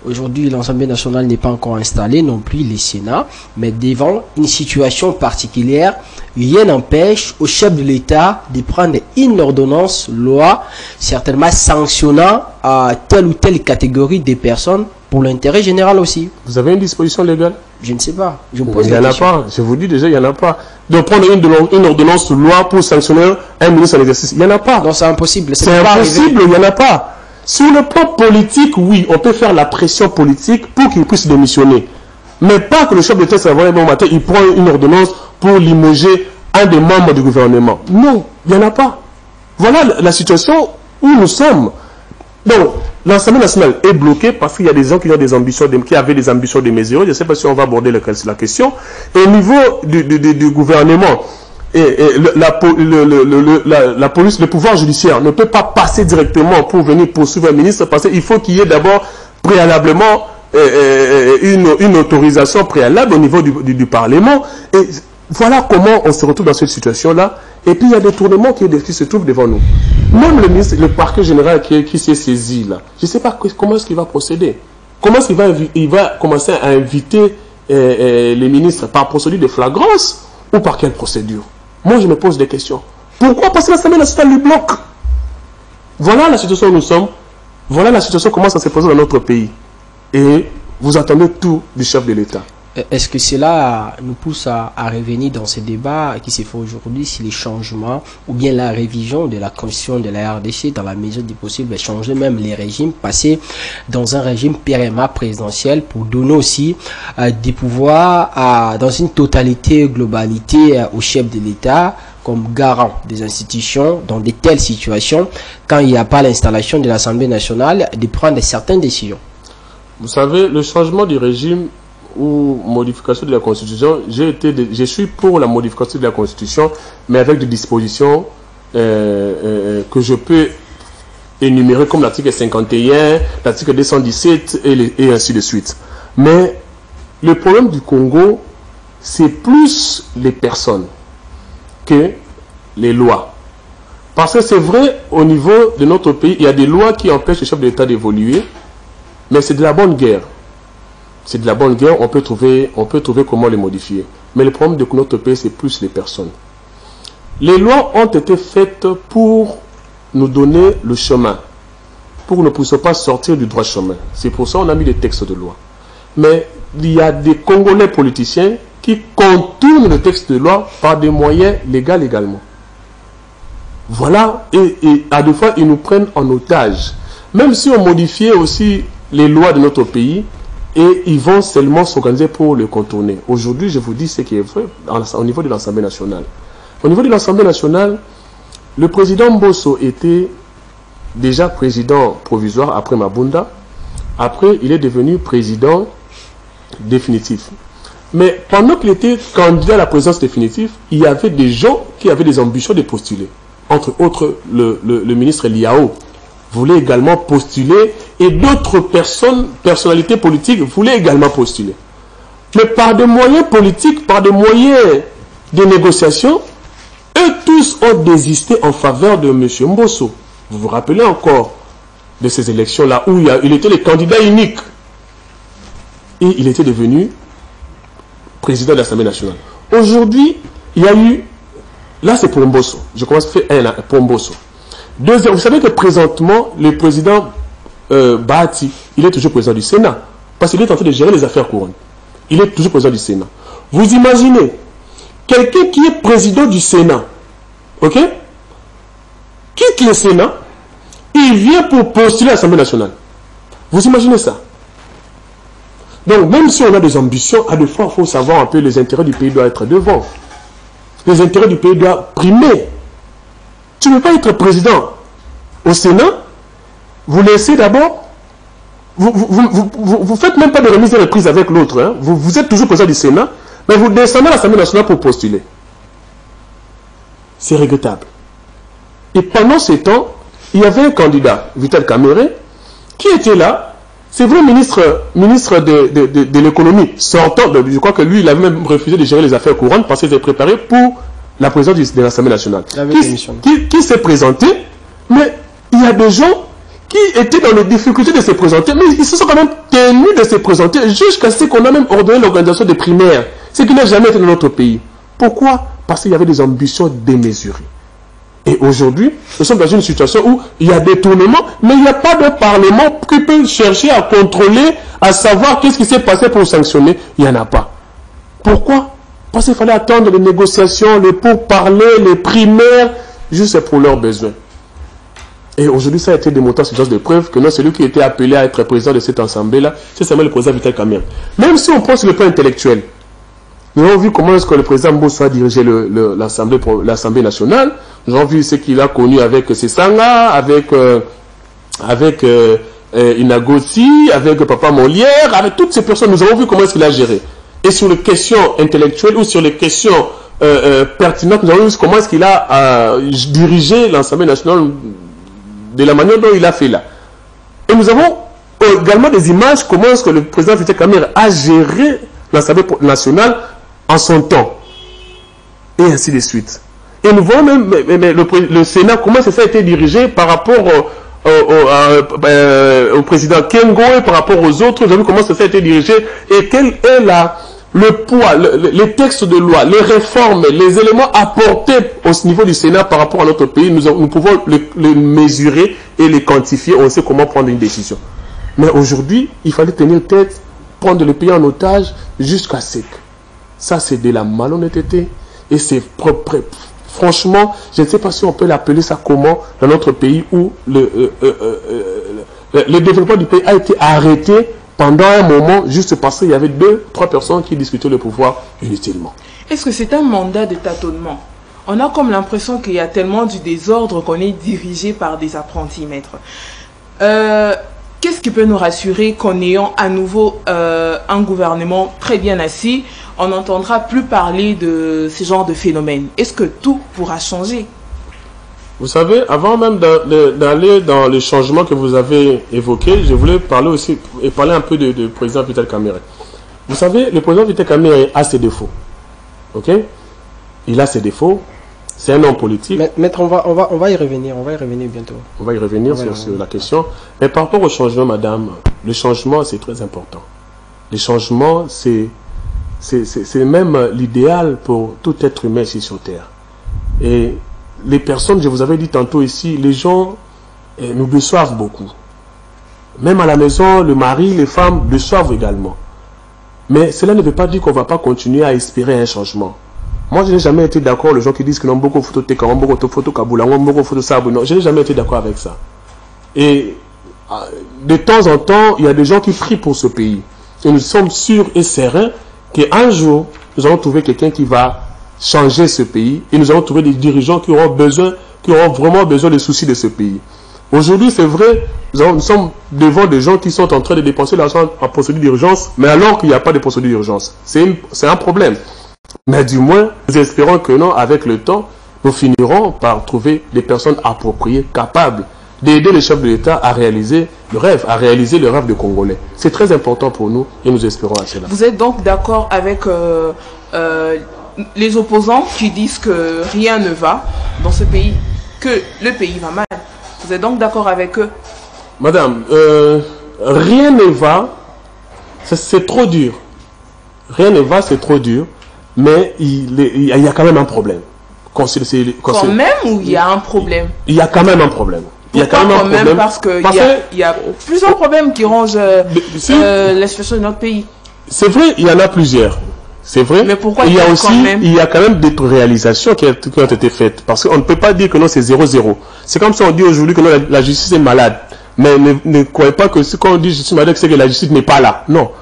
aujourd'hui, l'Assemblée nationale n'est pas encore installée, non plus le Sénat, mais devant une situation particulière, rien n'empêche au chef de l'État de prendre une ordonnance, loi, certainement sanctionnant à telle ou telle catégorie de personnes pour l'intérêt général aussi. Vous avez une disposition légale? Je ne sais pas. Il n'y en a pas. Je vous dis déjà, il n'y en a pas. De prendre une ordonnance loi pour sanctionner un ministre en exercice, il n'y en a pas. Non, c'est impossible. C'est impossible, il n'y en a pas. Sur le plan politique, oui, on peut faire la pression politique pour qu'il puisse démissionner. Mais pas que le chef d'État s'envoie un bon matin, il prend une ordonnance pour limoger un des membres du gouvernement. Non, il n'y en a pas. Voilà la situation où nous sommes. Donc, l'Assemblée nationale est bloquée parce qu'il y a des gens qui ont des ambitions, qui avaient des ambitions de mesurer. Je ne sais pas si on va aborder la question. Et au niveau du gouvernement, la police, le pouvoir judiciaire ne peut pas passer directement pour venir poursuivre un ministre parce qu'il faut qu'il y ait d'abord préalablement une autorisation préalable au niveau du Parlement. Et voilà comment on se retrouve dans cette situation-là. Et puis il y a des tournements qui se trouvent devant nous. Même le parquet général qui s'est saisi là, je ne sais pas comment est-ce qu'il va procéder. Comment est-ce qu'il va commencer à inviter les ministres par procédure de flagrance ou par quelle procédure? Moi je me pose des questions. Pourquoi? Parce que l'Assemblée nationale lui bloque. Voilà la situation où nous sommes. Voilà la situation comment ça se pose dans notre pays. Et vous attendez tout du chef de l'État. Est-ce que cela nous pousse à revenir dans ce débat qui se fait aujourd'hui sur les changements ou bien la révision de la constitution de la RDC dans la mesure du possible, changer même les régimes, passer dans un régime purement présidentiel pour donner aussi des pouvoirs dans une totalité, globalité au chef de l'État comme garant des institutions dans de telles situations quand il n'y a pas l'installation de l'Assemblée nationale de prendre certaines décisions? Vous savez, le changement du régime ou modification de la Constitution, je suis pour la modification de la Constitution, mais avec des dispositions que je peux énumérer comme l'article 51, l'article 217 et ainsi de suite. Mais le problème du Congo, c'est plus les personnes que les lois. Parce que c'est vrai, au niveau de notre pays, il y a des lois qui empêchent le chef de l'État d'évoluer, mais c'est de la bonne guerre. C'est de la bonne guerre, on peut trouver comment les modifier. Mais le problème de notre pays, c'est plus les personnes. Les lois ont été faites pour nous donner le chemin, pour que nous ne puissions pas sortir du droit chemin. C'est pour ça qu'on a mis des textes de loi. Mais il y a des Congolais politiciens qui contournent le texte de loi par des moyens légaux également. Voilà, et à deux fois, ils nous prennent en otage. Même si on modifiait aussi les lois de notre pays, et ils vont seulement s'organiser pour le contourner. Aujourd'hui, je vous dis ce qui est vrai au niveau de l'Assemblée nationale. Au niveau de l'Assemblée nationale, le président Mbosso était déjà président provisoire après Mabunda. Après, il est devenu président définitif. Mais pendant qu'il était candidat à la présidence définitive, il y avait des gens qui avaient des ambitions de postuler. Entre autres, le ministre Liao voulait également postuler et d'autres personnalités politiques voulaient également postuler. Mais par des moyens politiques, par des moyens de négociation, eux tous ont désisté en faveur de M. Mbosso. Vous vous rappelez encore de ces élections-là où il était le candidat unique. Et il était devenu président de l'Assemblée nationale. Aujourd'hui, il y a eu... Là, c'est pour Mbosso. Je commence à faire pour Mbosso. Deuxième, vous savez que présentement, le président Bahati, il est toujours président du Sénat. Parce qu'il est en train de gérer les affaires courantes. Il est toujours président du Sénat. Vous imaginez, quelqu'un qui est président du Sénat, ok, quitte le Sénat, il vient pour postuler à l'Assemblée nationale. Vous imaginez ça? Donc, même si on a des ambitions, à deux fois, il faut savoir un peu les intérêts du pays doivent être devant. Les intérêts du pays doivent primer. Tu ne peux pas être président au Sénat, vous laissez d'abord, vous faites même pas de remise de reprise avec l'autre, hein. Vous êtes toujours président du Sénat, mais vous descendez à l'Assemblée nationale pour postuler. C'est regrettable. Et pendant ce temps, il y avait un candidat, Vital Kamerhe, qui était là, c'est vrai ministre de l'économie, sortant, je crois que lui, il avait même refusé de gérer les affaires courantes parce qu'il était préparé pour la présidence de l'Assemblée nationale. Qui s'est présenté, mais il y a des gens qui étaient dans les difficultés de se présenter, mais ils se sont quand même tenus de se présenter jusqu'à ce qu'on a même ordonné l'organisation des primaires, ce qui n'a jamais été dans notre pays. Pourquoi? Parce qu'il y avait des ambitions démesurées. Et aujourd'hui, nous sommes dans une situation où il y a des tournements, mais il n'y a pas de parlement qui peut chercher à contrôler, à savoir qu'est-ce qui s'est passé pour sanctionner. Il n'y en a pas. Pourquoi? Parce qu'il fallait attendre les négociations, les pourparlers, les primaires, juste pour leurs besoins. Et aujourd'hui, ça a été démontré sur de preuve que non, celui qui était appelé à être président de cette assemblée-là, c'est seulement le président Vital Kamerhe. Même si on prend sur le plan intellectuel, nous avons vu comment est-ce que le président Mbosso a dirigé l'Assemblée nationale. Nous avons vu ce qu'il a connu avec Sessanga, avec avec Inagossi, avec Papa Molière, avec toutes ces personnes, nous avons vu comment est-ce qu'il a géré. Et sur les questions intellectuelles ou sur les questions pertinentes, nous avons vu comment est-ce qu'il a dirigé l'Assemblée nationale de la manière dont il a fait là. Et nous avons également des images comment est-ce que le président Vital Kamerhe a géré l'Assemblée nationale en son temps. Et ainsi de suite. Et nous voyons même le Sénat, comment ça a été dirigé par rapport au président Kengo et par rapport aux autres. Nous avons vu comment ça a été dirigé et quel est le poids, les textes de loi, les réformes, les éléments apportés au niveau du Sénat par rapport à notre pays. Nous pouvons les mesurer et les quantifier. On sait comment prendre une décision. Mais aujourd'hui, il fallait tenir tête, prendre le pays en otage jusqu'à sec. Ça, c'est de la malhonnêteté. Et c'est propre. Franchement, je ne sais pas si on peut l'appeler ça comment dans notre pays où le développement du pays a été arrêté pendant un moment juste parce qu'il y avait 2-3 personnes qui discutaient le pouvoir inutilement. Est-ce que c'est un mandat de tâtonnement? On a comme l'impression qu'il y a tellement du désordre qu'on est dirigé par des apprentis maîtres. Qu'est-ce qui peut nous rassurer qu'en ayant à nouveau un gouvernement très bien assis, on n'entendra plus parler de ce genre de phénomène? Est-ce que tout pourra changer? Vous savez, avant même d'aller dans les changements que vous avez évoqués, je voulais parler aussi et parler un peu du président Vital Kamerhe. Vous savez, le président Vital Kamerhe a ses défauts. Ok? Il a ses défauts. C'est un homme politique. Maître, on va y revenir. On va y revenir bientôt. On va y revenir sur la question. Mais par rapport au changement, madame, le changement, c'est très important. Le changement, c'est même l'idéal pour tout être humain ici sur Terre. Et les personnes, je vous avais dit tantôt ici, les gens nous déçoivent beaucoup. Même à la maison, le mari, les femmes déçoivent également. Mais cela ne veut pas dire qu'on ne va pas continuer à espérer un changement. Moi, je n'ai jamais été d'accord, les gens qui disent que non, beaucoup de photos Teka, beaucoup de photos Kaboula, beaucoup de photos Sabou. Non, je n'ai jamais été d'accord avec ça. Et de temps en temps, il y a des gens qui prient pour ce pays. Et nous sommes sûrs et sereins qu'un jour, nous allons trouver quelqu'un qui va changer ce pays et nous allons trouver des dirigeants qui auront vraiment besoin des soucis de ce pays. Aujourd'hui, c'est vrai, nous sommes devant des gens qui sont en train de dépenser l'argent en procédure d'urgence, mais alors qu'il n'y a pas de procédure d'urgence. C'est un problème. Mais du moins, nous espérons que non, avec le temps, nous finirons par trouver des personnes appropriées, capables d'aider les chefs de l'État à réaliser le rêve des Congolais. C'est très important pour nous et nous espérons à cela. Vous êtes donc d'accord avec les opposants qui disent que rien ne va dans ce pays, que le pays va mal? Vous êtes donc d'accord avec eux? Madame, rien ne va, c'est trop dur. Rien ne va, c'est trop dur. Mais il y a quand même un problème. Quand même ou il y a un problème? Il y a quand même un problème. Il y a quand même parce qu'il y a plusieurs problèmes qui rongent la situation de notre pays. C'est vrai, il y en a plusieurs. C'est vrai. Mais pourquoi il y a quand même des réalisations qui ont été faites. Parce qu'on ne peut pas dire que non, c'est 0-0. C'est comme si on dit aujourd'hui que non, la justice est malade. Mais ne croyez pas que quand on dit justice malade, c'est que la justice n'est pas là. Non.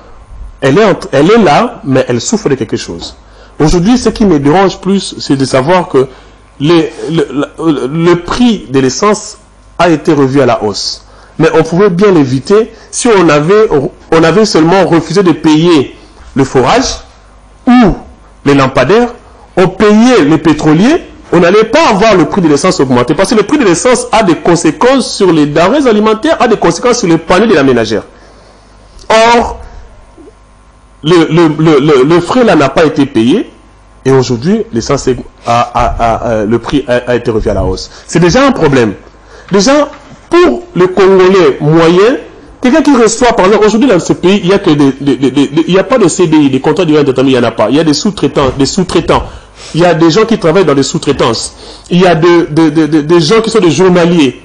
Elle est là, mais elle souffre de quelque chose. Aujourd'hui, ce qui me dérange plus, c'est de savoir que le prix de l'essence a été revu à la hausse. Mais on pouvait bien l'éviter si on avait seulement refusé de payer le forage ou les lampadaires, on payait les pétroliers, on n'allait pas avoir le prix de l'essence augmenter. Parce que le prix de l'essence a des conséquences sur les denrées alimentaires, a des conséquences sur les paniers de la ménagère. Or, le frais là n'a pas été payé et aujourd'hui l'essence le prix a été revu à la hausse. C'est déjà un problème. Déjà pour le Congolais moyen, quelqu'un qui reçoit par exemple aujourd'hui dans ce pays, il y a pas de CDI, des contrats de durée indéterminée, il n'y en a pas. Il y a des sous-traitants. Il y a des gens qui travaillent dans des sous-traitances. Il y a des gens qui sont des journaliers.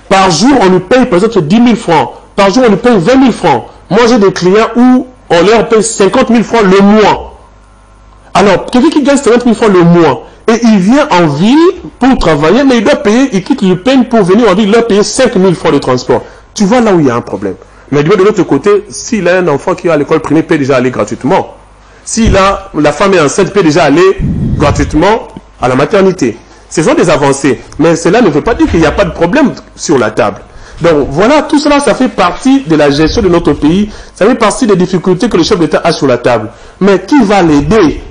Par jour on nous paye par exemple 10 000 francs. Par jour on nous paye 20 000 francs. Moi j'ai des clients où on leur paye 50 000 francs le mois. Alors, quelqu'un qui gagne 50 000 francs le mois, et il vient en ville pour travailler, mais il doit payer, il quitte le peine pour venir en ville, il doit payer 5 000 francs de transport. Tu vois là où il y a un problème. Mais de l'autre côté, s'il a un enfant qui est à l'école primaire, il peut déjà aller gratuitement. S'il a, la femme est enceinte, il peut déjà aller gratuitement à la maternité. Ce sont des avancées. Mais cela ne veut pas dire qu'il n'y a pas de problème sur la table. Donc voilà, tout cela, ça fait partie de la gestion de notre pays, ça fait partie des difficultés que le chef d'État a sur la table. Mais qui va l'aider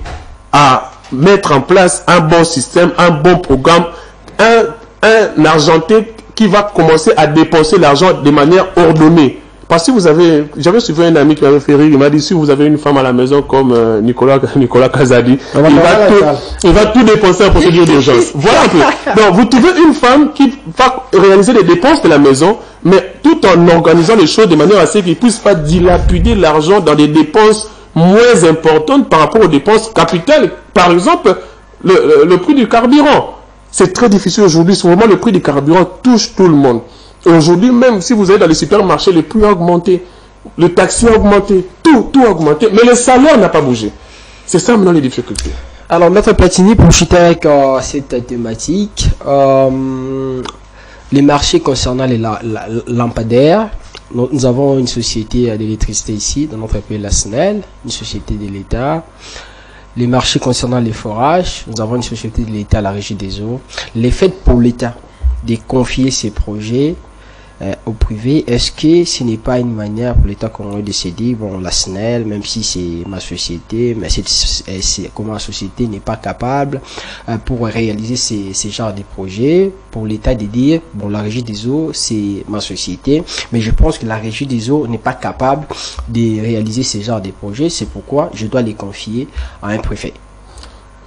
à mettre en place un bon système, un bon programme, un argenté qui va commencer à dépenser l'argent de manière ordonnée? Parce que j'avais suivi un ami qui m'avait fait rire, il m'a dit, si vous avez une femme à la maison comme Nicolas Kazadi, il va tout dépenser en procédure d'urgence. Voilà un peu. Donc, vous trouvez une femme qui va réaliser les dépenses de la maison, mais tout en organisant les choses de manière à ce qu'il ne puisse pas dilapider l'argent dans des dépenses moins importantes par rapport aux dépenses capitales. Par exemple, le prix du carburant. C'est très difficile aujourd'hui. Vraiment, le prix du carburant touche tout le monde. Aujourd'hui, même si vous allez dans les supermarchés, les prix ont augmenté, le taxi a augmenté, tout a augmenté, mais le salaire n'a pas bougé. C'est ça maintenant les difficultés. Alors, Maître Platini, pour chuter avec cette thématique, les marchés concernant les lampadaires, nous avons une société d'électricité ici, dans notre pays, la SNEL, une société de l'État. Les marchés concernant les forages, nous avons une société de l'État, la Régie des eaux. Les faits pour l'État de confier ces projets au privé, est-ce que ce n'est pas une manière pour l'État congolais de se dire, bon, la SNEL, même si c'est ma société, mais comment ma société n'est pas capable pour réaliser ces genres de projets, pour l'État de dire, bon, la Régie des eaux, c'est ma société, mais je pense que la Régie des eaux n'est pas capable de réaliser ces genres de projets, c'est pourquoi je dois les confier à un préfet.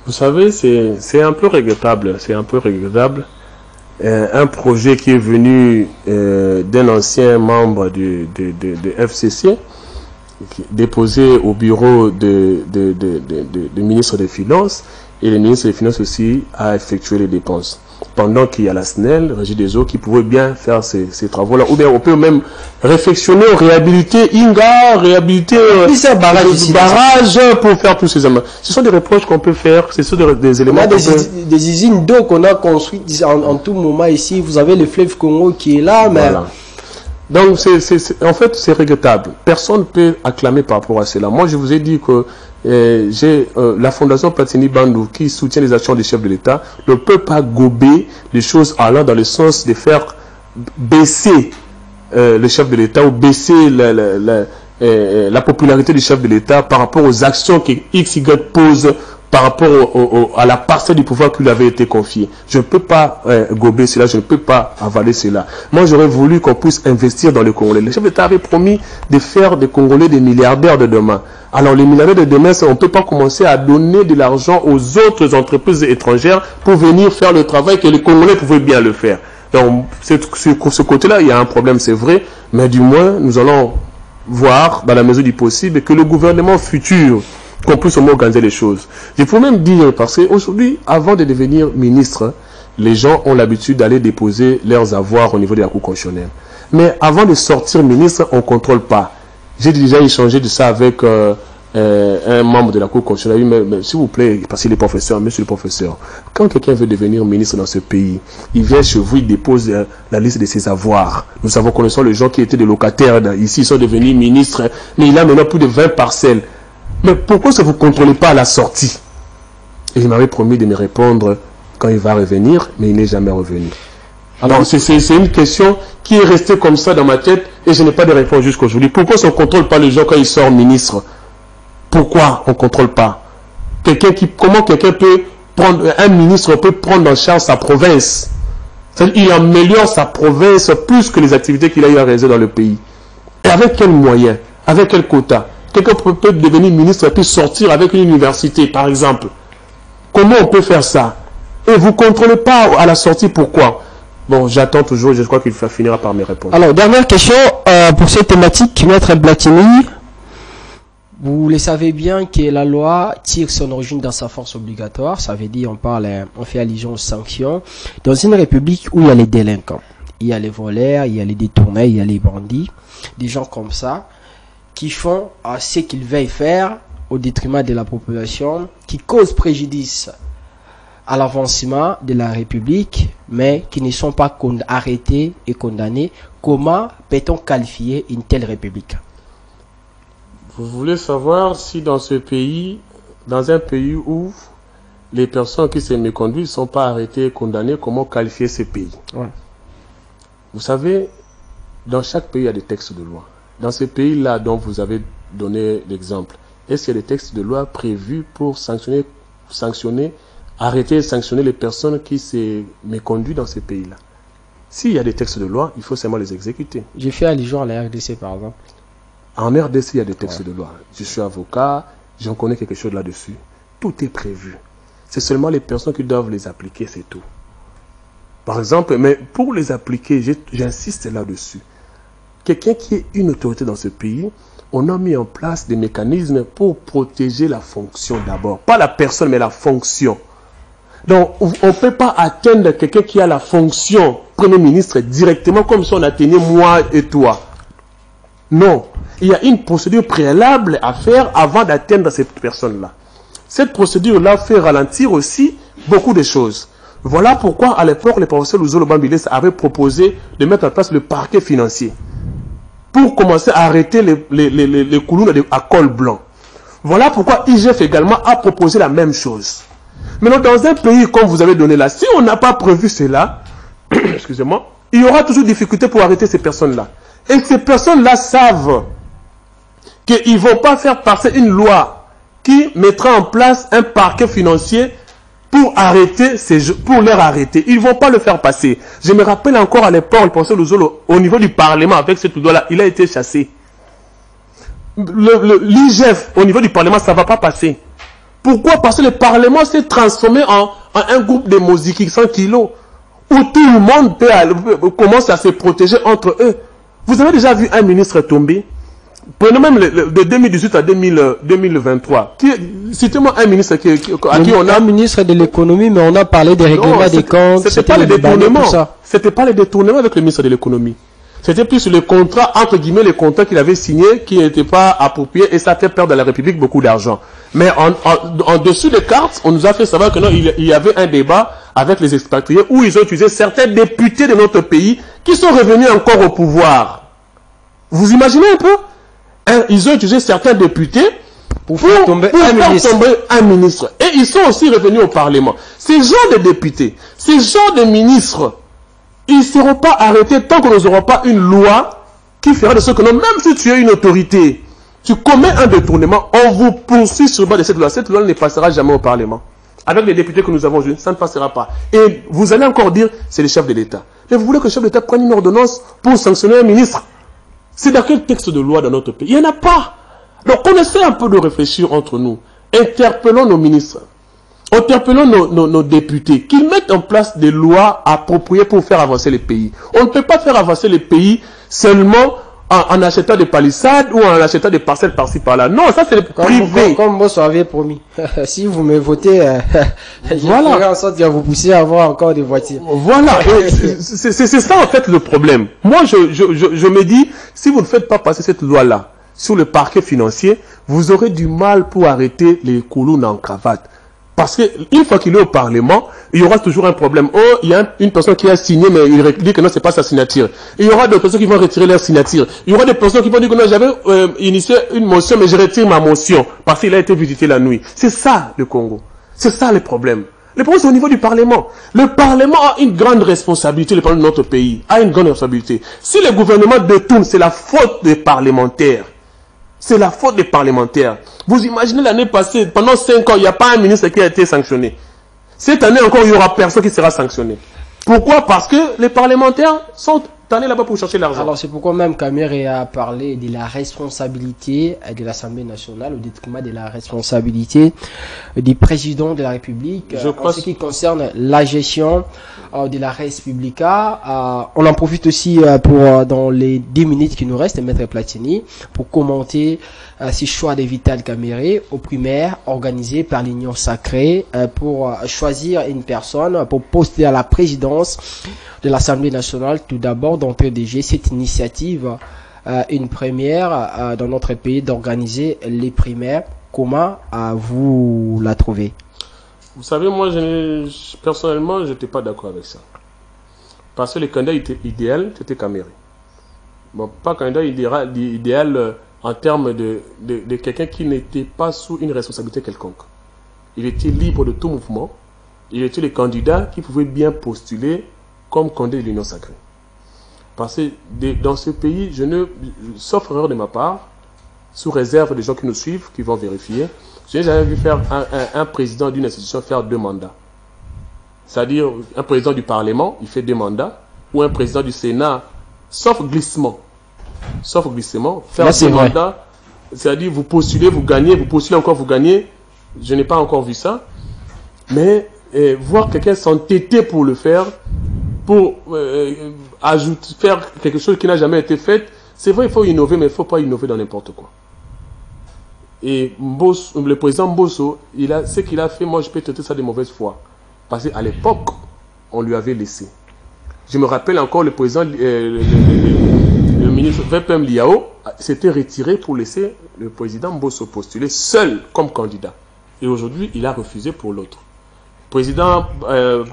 Vous savez, c'est un peu regrettable, un projet qui est venu d'un ancien membre de FCC, déposé au bureau du ministre des Finances, et le ministre des Finances aussi a effectué les dépenses. Pendant qu'il y a la SNEL, Régie des eaux, qui pouvait bien faire ces travaux-là. Ou bien on peut même réfectionner, réhabiliter Inga, réhabiliter barrage pour faire tous ces éléments. Ce sont des reproches qu'on peut faire, ce sont des éléments. On a des usines d'eau qu'on a construites en tout moment ici. Vous avez le fleuve Congo qui est là, mais... Voilà. Donc, en fait, c'est regrettable. Personne ne peut acclamer par rapport à cela. Moi, je vous ai dit que j'ai la Fondation Platini Bandou qui soutient les actions des chefs de l'État ne peut pas gober les choses allant dans le sens de faire baisser le chef de l'État ou baisser la popularité du chef de l'État par rapport aux actions que XY pose par rapport à la parcelle du pouvoir qui lui avait été confiée. Je ne peux pas gober cela, je ne peux pas avaler cela. Moi, j'aurais voulu qu'on puisse investir dans les Congolais. Le chef d'État avait promis de faire des Congolais des milliardaires de demain. Alors, les milliardaires de demain, on ne peut pas commencer à donner de l'argent aux autres entreprises étrangères pour venir faire le travail que les Congolais pouvaient bien le faire. Donc, sur ce côté-là, il y a un problème, c'est vrai, mais du moins, nous allons voir, dans la mesure du possible, que le gouvernement futur qu'on puisse organiser les choses. Il faut même dire, parce qu'aujourd'hui, avant de devenir ministre, les gens ont l'habitude d'aller déposer leurs avoirs au niveau de la Cour constitutionnelle. Mais avant de sortir ministre, on ne contrôle pas. J'ai déjà échangé de ça avec un membre de la Cour constitutionnelle. Mais s'il vous plaît, parce qu'il est professeur, monsieur le professeur, quand quelqu'un veut devenir ministre dans ce pays, il vient chez vous, il dépose la liste de ses avoirs. Nous savons, connaissons les gens qui étaient des locataires ici, ils sont devenus ministres, mais il a maintenant plus de 20 parcelles. Mais pourquoi vous ne contrôlez pas à la sortie? Et il m'avait promis de me répondre quand il va revenir, mais il n'est jamais revenu. Alors, c'est une question qui est restée comme ça dans ma tête et je n'ai pas de réponse jusqu'à aujourd'hui. Pourquoi on ne contrôle pas les gens quand ils sortent ministre? Pourquoi on ne contrôle pas? Comment quelqu'un peut prendre, un ministre peut prendre en charge sa province? C'est-à-dire, il améliore sa province plus que les activités qu'il a eu à réaliser dans le pays. Et avec quels moyens? Avec quel quota? Quelqu'un peut devenir ministre et puis sortir avec une université, par exemple. Comment on peut faire ça? Et vous ne contrôlez pas à la sortie, pourquoi? Bon, j'attends toujours, je crois qu'il finira par me répondre. Alors, dernière question pour cette thématique, Maître Platini. Vous le savez bien que la loi tire son origine dans sa force obligatoire. Ça veut dire, on fait allusion aux sanctions. Dans une république où il y a les délinquants, il y a les voleurs, il y a les détournés, il y a les bandits, des gens comme ça, qui font ce qu'ils veulent faire au détriment de la population, qui causent préjudice à l'avancement de la République, mais qui ne sont pas arrêtés et condamnés. Comment peut-on qualifier une telle République? Vous voulez savoir si dans ce pays, dans un pays où les personnes qui se méconduisent ne sont pas arrêtées et condamnées, comment qualifier ce pays? Ouais. Vous savez, Dans chaque pays, il y a des textes de loi. Dans ces pays-là dont vous avez donné l'exemple, est-ce qu'il y a des textes de loi prévus pour arrêter et sanctionner les personnes qui s'est méconduites dans ces pays-là? S'il y a des textes de loi, il faut seulement les exécuter. J'ai fait allusion à la RDC, par exemple. En RDC, il y a des textes de loi. Je suis avocat, j'en connais quelque chose là-dessus. Tout est prévu. C'est seulement les personnes qui doivent les appliquer, c'est tout. Par exemple, mais pour les appliquer, j'insiste là-dessus. Quelqu'un qui est une autorité dans ce pays, on a mis en place des mécanismes pour protéger la fonction d'abord. Pas la personne, mais la fonction. Donc, on ne peut pas atteindre quelqu'un qui a la fonction Premier ministre directement comme si on atteignait moi et toi. Non. Il y a une procédure préalable à faire avant d'atteindre cette personne-là. Cette procédure-là fait ralentir aussi beaucoup de choses. Voilà pourquoi, à l'époque, le professeur Luzolo Bambilé avait proposé de mettre en place le parquet financier pour commencer à arrêter les coulounes à col blanc. Voilà pourquoi IGF également a proposé la même chose. Maintenant, dans un pays comme vous avez donné là, si on n'a pas prévu cela, excusez-moi, il y aura toujours difficulté pour arrêter ces personnes-là. Et ces personnes-là savent qu'ils ne vont pas faire passer une loi qui mettra en place un parquet financier pour leur arrêter. Ils ne vont pas le faire passer. Je me rappelle encore à l'époque, le professeur Luzolo, au niveau du Parlement, avec cette loi-là, il a été chassé. L'IGF, au niveau du Parlement, ça ne va pas passer. Pourquoi? Parce que le Parlement s'est transformé en un groupe de Moziki 100 kilos, où tout le monde commence à se protéger entre eux. Vous avez déjà vu un ministre tomber? Prenez même de 2018 à 2023. Citez-moi un ministre à qui on a... Un ministre de l'économie, mais on a parlé des règlements des comptes. C'était pas les détournements. C'était pas les détournements avec le ministre de l'économie. C'était plus le contrat, entre guillemets, les contrats qu'il avait signés qui n'étaient pas appropriés et ça fait perdre à la République beaucoup d'argent. Mais en dessus des cartes, on nous a fait savoir que non, il y avait un débat avec les expatriés où ils ont utilisé certains députés de notre pays qui sont revenus encore au pouvoir. Vous imaginez un peu? Ils ont utilisé certains députés pour faire tomber un ministre. Et ils sont aussi revenus au Parlement. Ces gens de députés, ces gens de ministres, ils ne seront pas arrêtés tant que nous n'aurons pas une loi qui fera de ce que non, même si tu es une autorité, tu commets un détournement, on vous poursuit sur le bas de cette loi. Cette loi ne passera jamais au Parlement. Avec les députés que nous avons vus, ça ne passera pas. Et vous allez encore dire, c'est le chef de l'État. Mais vous voulez que le chef de l'État prenne une ordonnance pour sanctionner un ministre? C'est dans quel texte de loi dans notre pays? Il n'y en a pas. Donc on essaie un peu de réfléchir entre nous. Interpellons nos ministres. Interpellons nos députés. Qu'ils mettent en place des lois appropriées pour faire avancer les pays. On ne peut pas faire avancer les pays seulement en achetant des palissades ou en achetant des parcelles par-ci par-là. Non, ça c'est le privé. Comme vous avez promis. Si vous me votez, je voilà. ferai en sorte que vous puissiez avoir encore des voitures. Voilà. C'est ça en fait le problème. Moi, je me dis, si vous ne faites pas passer cette loi-là sur le parquet financier, vous aurez du mal pour arrêter les coulounes en cravate. Parce qu'une fois qu'il est au Parlement, il y aura toujours un problème. Oh, il y a une personne qui a signé, mais il dit que non, c'est pas sa signature. Il y aura des personnes qui vont retirer leur signature. Il y aura des personnes qui vont dire que non, j'avais initié une motion, mais je retire ma motion parce qu'il a été visité la nuit. C'est ça le Congo. C'est ça le problème. Le problème, c'est au niveau du Parlement. Le Parlement a une grande responsabilité, le Parlement de notre pays a une grande responsabilité. Si le gouvernement détourne, c'est la faute des parlementaires. C'est la faute des parlementaires. Vous imaginez l'année passée, pendant 5 ans, il n'y a pas un ministre qui a été sanctionné. Cette année encore, il n'y aura personne qui sera sanctionné. Pourquoi? Parce que les parlementaires sont allés là-bas pour chercher l'argent. Alors c'est pourquoi même Kamere a parlé de la responsabilité de l'Assemblée nationale au détriment de la responsabilité du président de la République en ce qui concerne la gestion de la Res Publica. On en profite aussi pour, dans les 10 minutes qui nous restent, Maître Platini, pour commenter ces choix de Vital Kamere aux primaires organisées par l'Union Sacrée pour choisir une personne pour poster à la présidence de l'Assemblée nationale. Tout d'abord, d'entrer déjà cette initiative, une première dans notre pays d'organiser les primaires. Comment vous la trouvez? Vous savez, moi, personnellement, je n'étais pas d'accord avec ça. Parce que le candidat idéal, c'était Kamere. Bon, pas candidat idéal en termes de quelqu'un qui n'était pas sous une responsabilité quelconque. Il était libre de tout mouvement. Il était le candidat qui pouvait bien postuler comme candidat de l'Union Sacrée. Parce que dans ce pays, sauf erreur de ma part, sous réserve des gens qui nous suivent, qui vont vérifier, je n'ai jamais vu faire un président d'une institution faire 2 mandats. C'est-à-dire, un président du Parlement, il fait 2 mandats, ou un président du Sénat, sauf glissement, faire 2 mandats, c'est-à-dire, vous postulez, vous gagnez, vous postulez encore, vous gagnez. Je n'ai pas encore vu ça. Mais voir quelqu'un s'entêter pour le faire, pour faire quelque chose qui n'a jamais été fait, c'est vrai, il faut innover, mais il ne faut pas innover dans n'importe quoi. Et le président Mbosso, ce qu'il a fait, moi je peux traiter ça de mauvaise foi. Parce qu'à l'époque, on lui avait laissé. Je me rappelle encore le président, le ministre VPM Liao s'était retiré pour laisser le président Mbosso postuler seul comme candidat. Et aujourd'hui, il a refusé pour l'autre. Président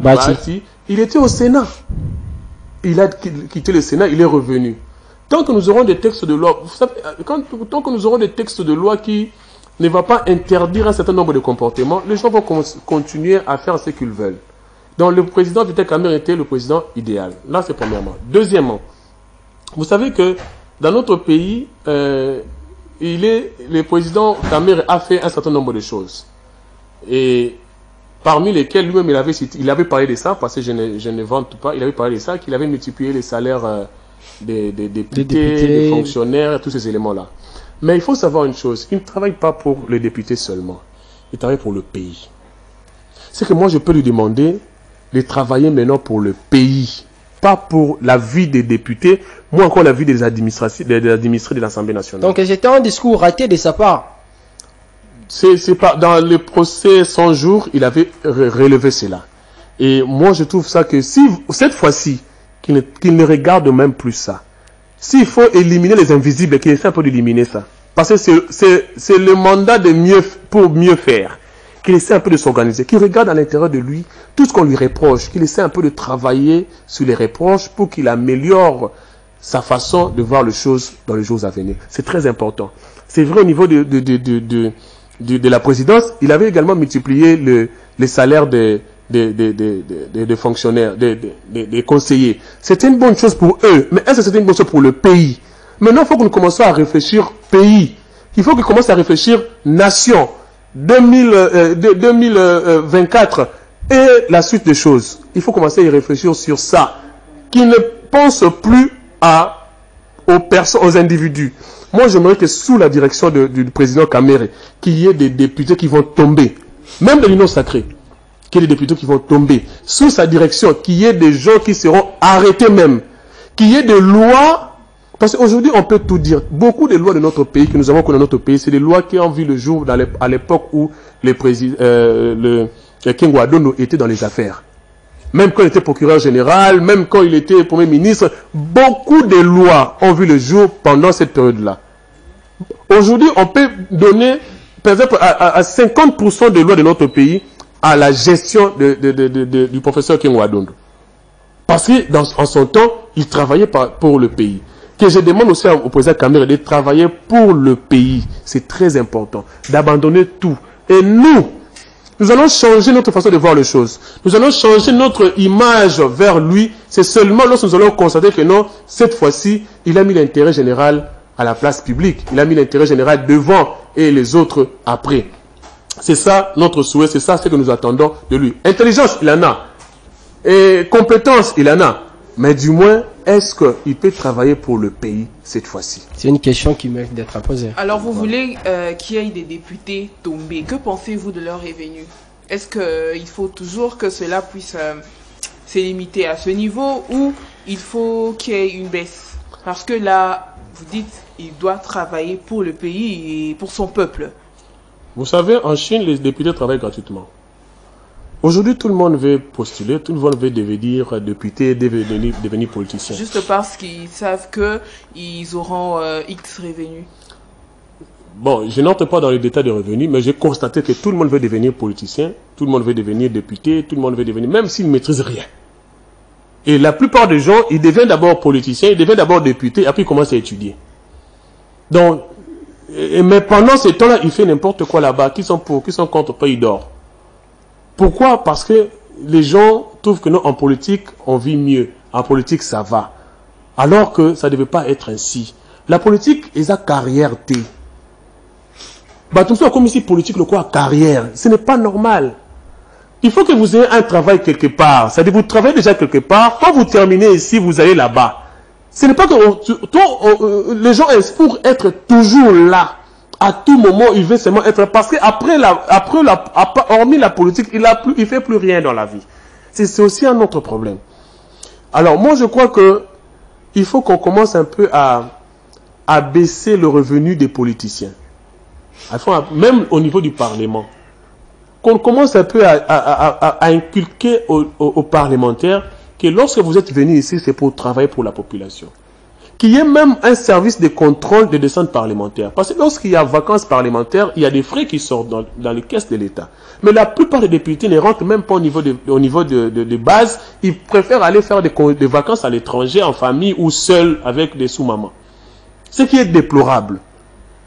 Bati, il était au Sénat. Il a quitté le Sénat, il est revenu. Tant que nous aurons des textes de loi, vous savez, tant que nous aurons des textes de loi qui ne vont pas interdire un certain nombre de comportements, les gens vont continuer à faire ce qu'ils veulent. Donc le président Vital Kamerhe était le président idéal. Là, c'est premièrement. Deuxièmement, vous savez que dans notre pays, le président Kamerhe a fait un certain nombre de choses. Et parmi lesquelles lui-même il avait parlé de ça, parce que je ne vante pas, il avait parlé de ça, qu'il avait multiplié les salaires des députés, des fonctionnaires, tous ces éléments-là. Mais il faut savoir une chose, il ne travaille pas pour les députés seulement, il travaille pour le pays. C'est que moi je peux lui demander de travailler maintenant pour le pays, pas pour la vie des députés, moi encore la vie des administrés de l'Assemblée nationale. Donc c'était un discours raté de sa part. C'est pas dans le procès 100 jours, il avait relevé cela. Et moi je trouve ça que si cette fois-ci qu'il ne regarde même plus ça, s'il faut éliminer les invisibles, qu'il essaie un peu d'éliminer ça, parce que c'est le mandat de pour mieux faire, qu'il essaie un peu de s'organiser, qu'il regarde à l'intérieur de lui tout ce qu'on lui reproche, qu'il essaie un peu de travailler sur les reproches pour qu'il améliore sa façon de voir les choses dans les jours à venir. C'est très important. C'est vrai au niveau de la présidence, il avait également multiplié les salaires des fonctionnaires, des conseillers. C'était une bonne chose pour eux, mais est-ce que c'était une bonne chose pour le pays? Maintenant, il faut que nous commencions à réfléchir pays. Il faut qu'on commence à réfléchir nation. 2024 et la suite des choses. Il faut commencer à y réfléchir sur ça. Qui ne pense plus aux personnes, aux individus. Moi, j'aimerais que sous la direction du président Kamerhe, qu'il y ait des députés qui vont tomber, même de l'Union sacrée, qu'il y ait des députés qui vont tomber. Sous sa direction, qu'il y ait des gens qui seront arrêtés même. Qu'il y ait des lois, parce qu'aujourd'hui, on peut tout dire. Beaucoup de lois de notre pays, que nous avons connues dans notre pays, c'est des lois qui ont vu le jour à l'époque où le King Wadondo était dans les affaires. Même quand il était procureur général, même quand il était premier ministre, beaucoup de lois ont vu le jour pendant cette période-là. Aujourd'hui, on peut donner, par exemple, à 50% des lois de notre pays à la gestion du professeur King Wadondo. Parce qu'en son temps, il travaillait pour le pays. Que je demande aussi au président Kamerhe de travailler pour le pays. C'est très important. D'abandonner tout. Et nous allons changer notre façon de voir les choses. Nous allons changer notre image vers lui. C'est seulement lorsque nous allons constater que non, cette fois-ci, il a mis l'intérêt général à la place publique. Il a mis l'intérêt général devant et les autres après. C'est ça notre souhait, c'est ça ce que nous attendons de lui. Intelligence, il en a. Et compétence, il en a. Mais du moins, est-ce qu'il peut travailler pour le pays cette fois-ci? C'est une question qui mérite d'être posée. Alors, vous voulez qu'il y ait des députés tombés. Que pensez-vous de leur revenus? Est-ce qu'il faut toujours que cela puisse se limiter à ce niveau ou il faut qu'il y ait une baisse? Parce que là, vous dites il doit travailler pour le pays et pour son peuple. Vous savez, en Chine, les députés travaillent gratuitement. Aujourd'hui, tout le monde veut postuler, tout le monde veut devenir député, devenir politicien. Juste parce qu'ils savent qu'ils auront X revenus. Bon, je n'entre pas dans les détails des revenus, mais j'ai constaté que tout le monde veut devenir politicien, tout le monde veut devenir député, tout le monde veut devenir, même s'ils ne maîtrisent rien. Et la plupart des gens, ils deviennent d'abord politiciens, ils deviennent d'abord députés, après ils commencent à étudier. Donc, mais pendant ce temps-là, ils font n'importe quoi là-bas, qui sont pour, qui sont contre, pas ils dorment. Pourquoi? Parce que les gens trouvent que non, en politique, on vit mieux. En politique, ça va. Alors que ça ne devait pas être ainsi. La politique est sa carrière. Tout ça comme ici, politique, le quoi, carrière. Ce n'est pas normal. Il faut que vous ayez un travail quelque part. C'est-à-dire vous travaillez déjà quelque part. Quand vous terminez ici, vous allez là-bas. Ce n'est pas que les gens, pour être toujours là, à tout moment, ils veulent seulement être... Parce qu'après, hormis la politique, il ne fait plus rien dans la vie. C'est aussi un autre problème. Alors, moi, je crois que il faut qu'on commence un peu à baisser le revenu des politiciens. Même au niveau du Parlement. Qu'on commence un peu à inculquer aux parlementaires que lorsque vous êtes venus ici, c'est pour travailler pour la population. Qu'il y ait même un service de contrôle des descentes parlementaires. Parce que lorsqu'il y a vacances parlementaires, il y a des frais qui sortent dans les caisses de l'État. Mais la plupart des députés ne rentrent même pas au niveau de base. Ils préfèrent aller faire des vacances à l'étranger, en famille ou seuls avec des sous-mamans. Ce qui est déplorable.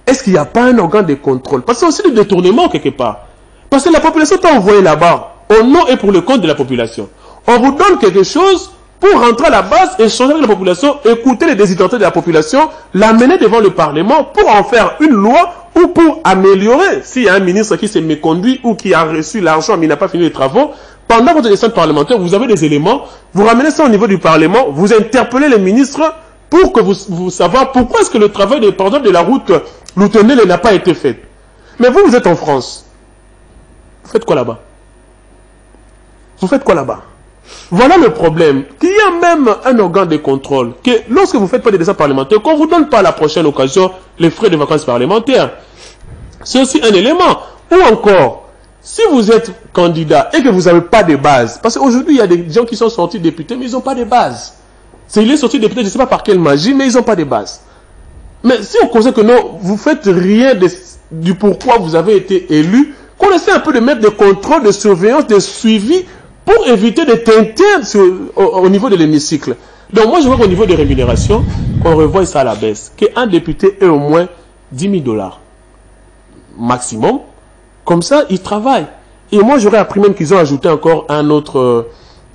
Est-ce qu'il n'y a pas un organe de contrôle? Parce que c'est aussi du détournement quelque part. Parce que la population t'a envoyé là-bas, au nom et pour le compte de la population. On vous donne quelque chose pour rentrer à la base, échanger avec la population, écouter les désidératés de la population, l'amener devant le Parlement pour en faire une loi ou pour améliorer. S'il y a un ministre qui s'est méconduit ou qui a reçu l'argent mais il n'a pas fini les travaux, pendant votre descente parlementaire, vous avez des éléments, vous ramenez ça au niveau du Parlement, vous interpellez les ministres pour que vous sachiez pourquoi est-ce que le travail de la route Loutenel n'a pas été fait. Mais vous êtes en France. Vous faites quoi là-bas? Vous faites quoi là-bas? Voilà le problème. Qu'il y a même un organe de contrôle. Que lorsque vous ne faites pas des dessins parlementaires, qu'on ne vous donne pas à la prochaine occasion les frais de vacances parlementaires. C'est aussi un élément. Ou encore, si vous êtes candidat et que vous n'avez pas de base, parce qu'aujourd'hui il y a des gens qui sont sortis députés mais ils n'ont pas de base. Il est sorti député, je ne sais pas par quelle magie, mais ils n'ont pas de base. Mais si on considère que non, vous ne faites rien du pourquoi vous avez été élu, qu'on essaie un peu de mettre des contrôles, de surveillance, de suivi pour éviter de teinter au niveau de l'hémicycle. Donc moi je vois qu'au niveau des rémunérations, qu'on revoie ça à la baisse. Qu'un député ait au moins 10 000 $ maximum. Comme ça, il travaille. Et moi j'aurais appris même qu'ils ont ajouté encore un autre,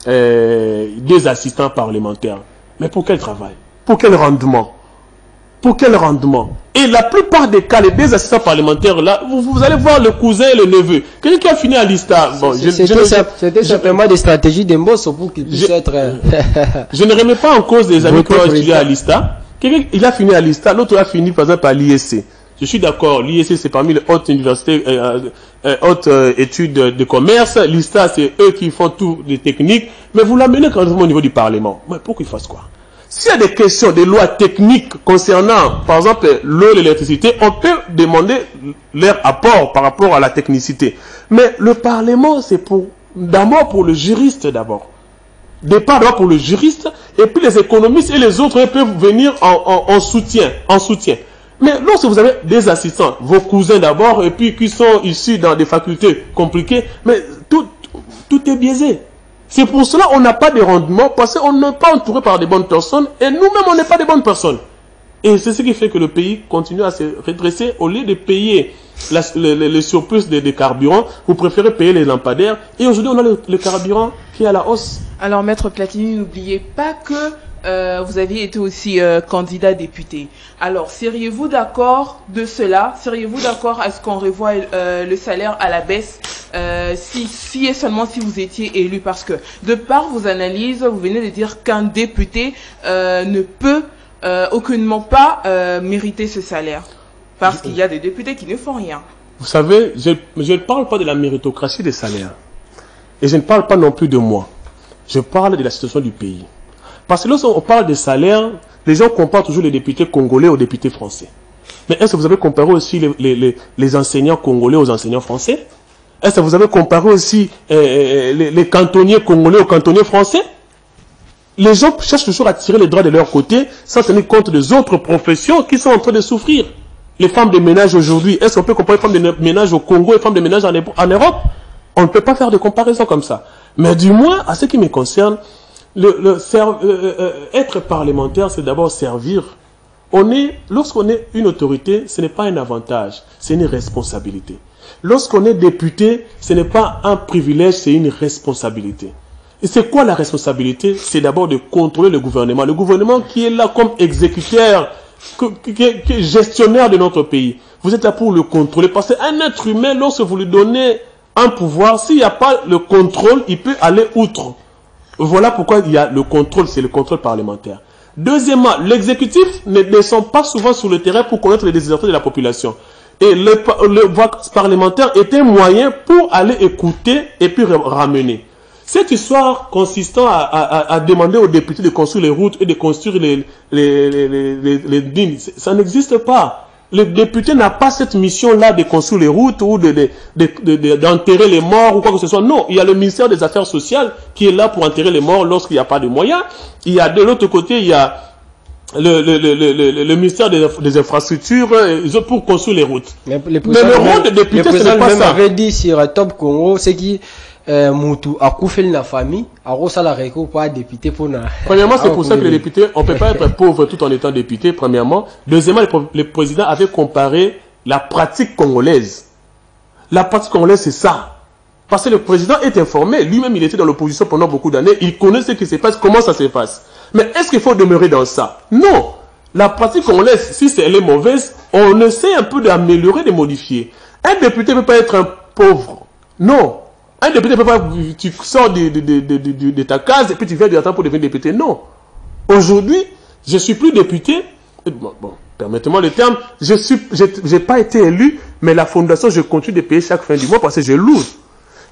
des assistants parlementaires. Mais pour quel travail? Pour quel rendement? Pour quel rendement? Et la plupart des cas, les deux assistants parlementaires là, vous allez voir le cousin et le neveu. Quelqu'un qui a fini à l'ISTA. Bon, c'était simplement des stratégies d'embauche pour qu'il puisse être... Je ne remets pas en cause des amis qui ont étudié à l'ISTA. Quelqu'un, il a fini à l'ISTA, l'autre a fini par exemple à l'ISC. Je suis d'accord, l'ISC c'est parmi les hautes universités, hautes études de commerce. L'ISTA c'est eux qui font tout les techniques. Mais vous l'amenez quand même au niveau du Parlement. Mais pour qu'ils fassent quoi? S'il y a des questions, des lois techniques concernant, par exemple, l'eau et l'électricité, on peut demander leur apport par rapport à la technicité. Mais le Parlement, c'est d'abord pour le juriste d'abord. Départ d'abord pour le juriste, et puis les économistes et les autres peuvent venir en soutien. Mais lorsque vous avez des assistants, vos cousins d'abord, et puis qui sont issus dans des facultés compliquées, mais tout est biaisé. C'est pour cela qu'on n'a pas de rendement, parce qu'on n'est pas entouré par des bonnes personnes, et nous-mêmes, on n'est pas des bonnes personnes. Et c'est ce qui fait que le pays continue à se redresser. Au lieu de payer le surplus des carburants, vous préférez payer les lampadaires. Et aujourd'hui, on a le carburant qui est à la hausse. Alors, Maître Platini, n'oubliez pas que vous aviez été aussi candidat député. Alors, seriez-vous d'accord de cela? Seriez-vous d'accord à ce qu'on revoie le salaire à la baisse si et seulement si vous étiez élu? Parce que, de par vos analyses, vous venez de dire qu'un député ne peut aucunement pas mériter ce salaire. Parce qu'il y a des députés qui ne font rien. Vous savez, je ne parle pas de la méritocratie des salaires. Et je ne parle pas non plus de moi. Je parle de la situation du pays. Parce que lorsqu'on parle des salaires, les gens comparent toujours les députés congolais aux députés français. Mais est-ce que vous avez comparé aussi les enseignants congolais aux enseignants français? Est-ce que vous avez comparé aussi les cantonniers congolais aux cantonniers français? Les gens cherchent toujours à tirer les droits de leur côté sans tenir compte des autres professions qui sont en train de souffrir. Les femmes de ménage aujourd'hui, est-ce qu'on peut comparer les femmes de ménage au Congo et les femmes de ménage en Europe? On ne peut pas faire de comparaison comme ça. Mais du moins, à ce qui me concerne, être parlementaire, c'est d'abord servir. Lorsqu'on est une autorité, ce n'est pas un avantage, c'est une responsabilité. Lorsqu'on est député, ce n'est pas un privilège, c'est une responsabilité. Et c'est quoi la responsabilité? C'est d'abord de contrôler le gouvernement. Le gouvernement qui est là comme exécuteur, qui est gestionnaire de notre pays. Vous êtes là pour le contrôler. Parce qu'un être humain, lorsque vous lui donnez un pouvoir, s'il n'y a pas le contrôle, il peut aller outre. Voilà pourquoi il y a le contrôle, c'est le contrôle parlementaire. Deuxièmement, l'exécutif ne descend pas souvent sur le terrain pour connaître les désordres de la population. Et le voie parlementaire est un moyen pour aller écouter et puis ramener. Cette histoire consistant à demander aux députés de construire les routes et de construire les lignes, ça n'existe pas. Le député n'a pas cette mission-là de construire les routes ou d'enterrer les morts ou quoi que ce soit. Non, il y a le ministère des Affaires sociales qui est là pour enterrer les morts lorsqu'il n'y a pas de moyens. Il y a de l'autre côté, il y a le ministère des infrastructures pour construire les routes. Mais le rôle des députés, ce n'est pas ça. avait dit sur Top Congo, c'est qui Moutou a coupé la famille, a la récolte pas député pour na. Premièrement, c'est pour ça que les députés, on ne peut pas être pauvre tout en étant député, premièrement. Deuxièmement, le président avait comparé la pratique congolaise. La pratique congolaise, c'est ça. Parce que le président est informé, lui-même il était dans l'opposition pendant beaucoup d'années, il connaît ce qui se passe, comment ça se passe. Mais est-ce qu'il faut demeurer dans ça? Non. La pratique congolaise, si elle est mauvaise, on essaie un peu d'améliorer, de modifier. Un député ne peut pas être un pauvre. Non. Un député ne peut pas, tu sors de ta case et puis tu viens de attendre pour devenir député. Non. Aujourd'hui, je suis plus député. Bon, permettez-moi le terme. J'ai pas été élu, mais la fondation, je continue de payer chaque fin du mois parce que je loue.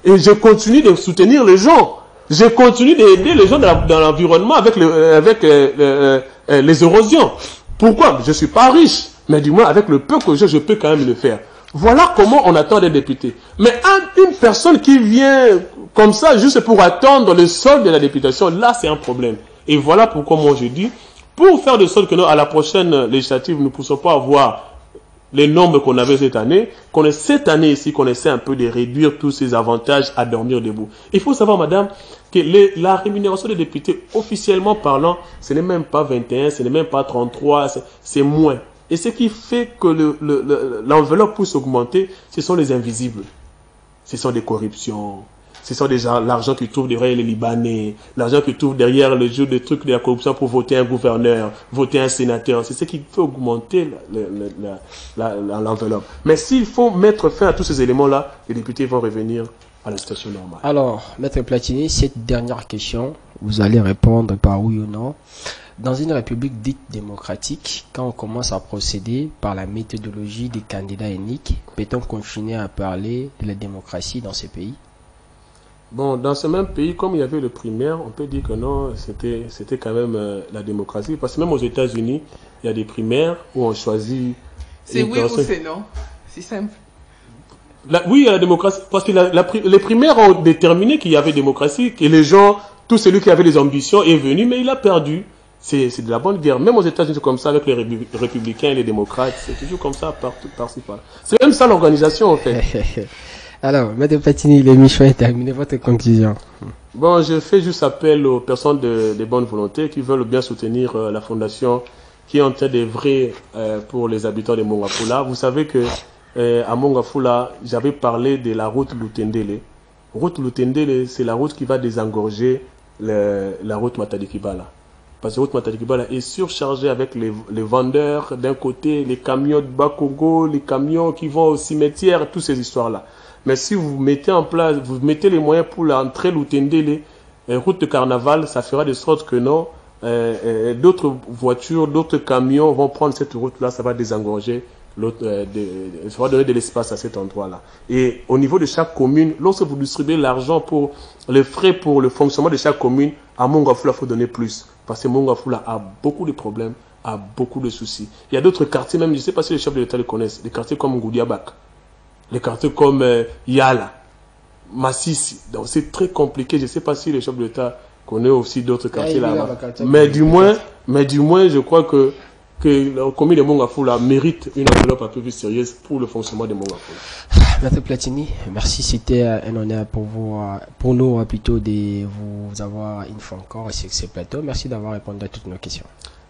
Et je continue de soutenir les gens. Je continue d'aider les gens dans l'environnement avec les érosions. Pourquoi? Je suis pas riche, mais du moins avec le peu que je peux quand même le faire. Voilà comment on attend des députés. Mais une personne qui vient comme ça juste pour attendre le solde de la députation, là c'est un problème. Et voilà pourquoi moi je dis, pour faire de sorte que nous, à la prochaine législative, nous ne puissions pas avoir les nombres qu'on avait cette année, cette année ici, qu'on essaie un peu de réduire tous ces avantages à dormir debout. Il faut savoir, madame, que la rémunération des députés, officiellement parlant, ce n'est même pas 21, ce n'est même pas 33, c'est moins. Et ce qui fait que l'enveloppe puisse augmenter, ce sont les invisibles. Ce sont des corruptions. Ce sont l'argent qui trouve derrière les Libanais, l'argent qui trouve derrière le jeu des trucs de la corruption pour voter un gouverneur, voter un sénateur. C'est ce qui fait augmenter l'enveloppe. Mais s'il faut mettre fin à tous ces éléments-là, les députés vont revenir à la situation normale. Alors, Maître Platini, cette dernière question, vous allez répondre par oui ou non. Dans une république dite démocratique, quand on commence à procéder par la méthodologie des candidats uniques, peut-on continuer à parler de la démocratie dans ces pays? Bon, dans ce même pays, comme il y avait le primaire, on peut dire que non, c'était quand même la démocratie. Parce que même aux États-Unis, il y a des primaires où on choisit... C'est oui ou c'est non? C'est simple. Oui, il y a la démocratie. Parce que les primaires ont déterminé qu'il y avait démocratie, que les gens, tout celui qui avait des ambitions est venu, mais il a perdu. C'est de la bonne guerre. Même aux États-Unis, c'est comme ça avec les républicains et les démocrates. C'est toujours comme ça partout, par-ci, par-là. C'est même ça l'organisation, en fait. Alors, Maître Platini, l'émission est terminée. Votre conclusion? Bon, je fais juste appel aux personnes de bonne volonté qui veulent bien soutenir la fondation qui est en train d'œuvrer pour les habitants de Mongafula. Vous savez que à Mongafula, j'avais parlé de la route Lutendele. Route Lutendele, c'est la route qui va désengorger la route Matadi-Kibala. Parce que la route Matadi-Kibala est surchargée avec les vendeurs d'un côté, les camions de Bakongo, les camions qui vont au cimetière, toutes ces histoires-là. Mais si vous mettez en place, vous mettez les moyens pour l'entrée Lutendele, route de carnaval, ça fera de sorte que non, d'autres voitures, d'autres camions vont prendre cette route-là, ça va désengorger, ça va donner de l'espace à cet endroit-là. Et au niveau de chaque commune, lorsque vous distribuez l'argent pour les frais pour le fonctionnement de chaque commune, à Mongafula, il faut donner plus. Parce que Mongafula a beaucoup de problèmes, a beaucoup de soucis. Il y a d'autres quartiers, même, je ne sais pas si les chefs de l'État les connaissent, des quartiers comme Ngoudiabak, les quartiers comme Yala, Massissi. Donc c'est très compliqué. Je ne sais pas si les chefs de l'État connaissent aussi d'autres quartiers là-bas. Mais du moins, je crois que la commune de Mongafula mérite une enveloppe un peu plus sérieuse pour le fonctionnement de Mongafula. Maître Platini, merci. C'était un honneur pour nous plutôt de vous avoir une fois encore sur ce plateau. Merci d'avoir répondu à toutes nos questions.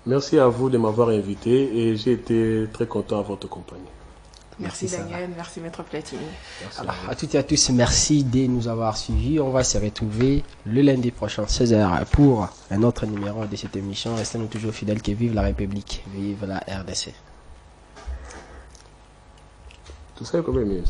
Merci à vous de m'avoir invité et j'ai été très content à votre compagnie. Merci Daniel, merci Maître Platini. Merci. Alors, à toutes et à tous, merci de nous avoir suivis. On va se retrouver le lundi prochain, 16h, pour un autre numéro de cette émission. Restez-nous toujours fidèles, que vive la République, vive la RDC. Tout ça est comme mieux.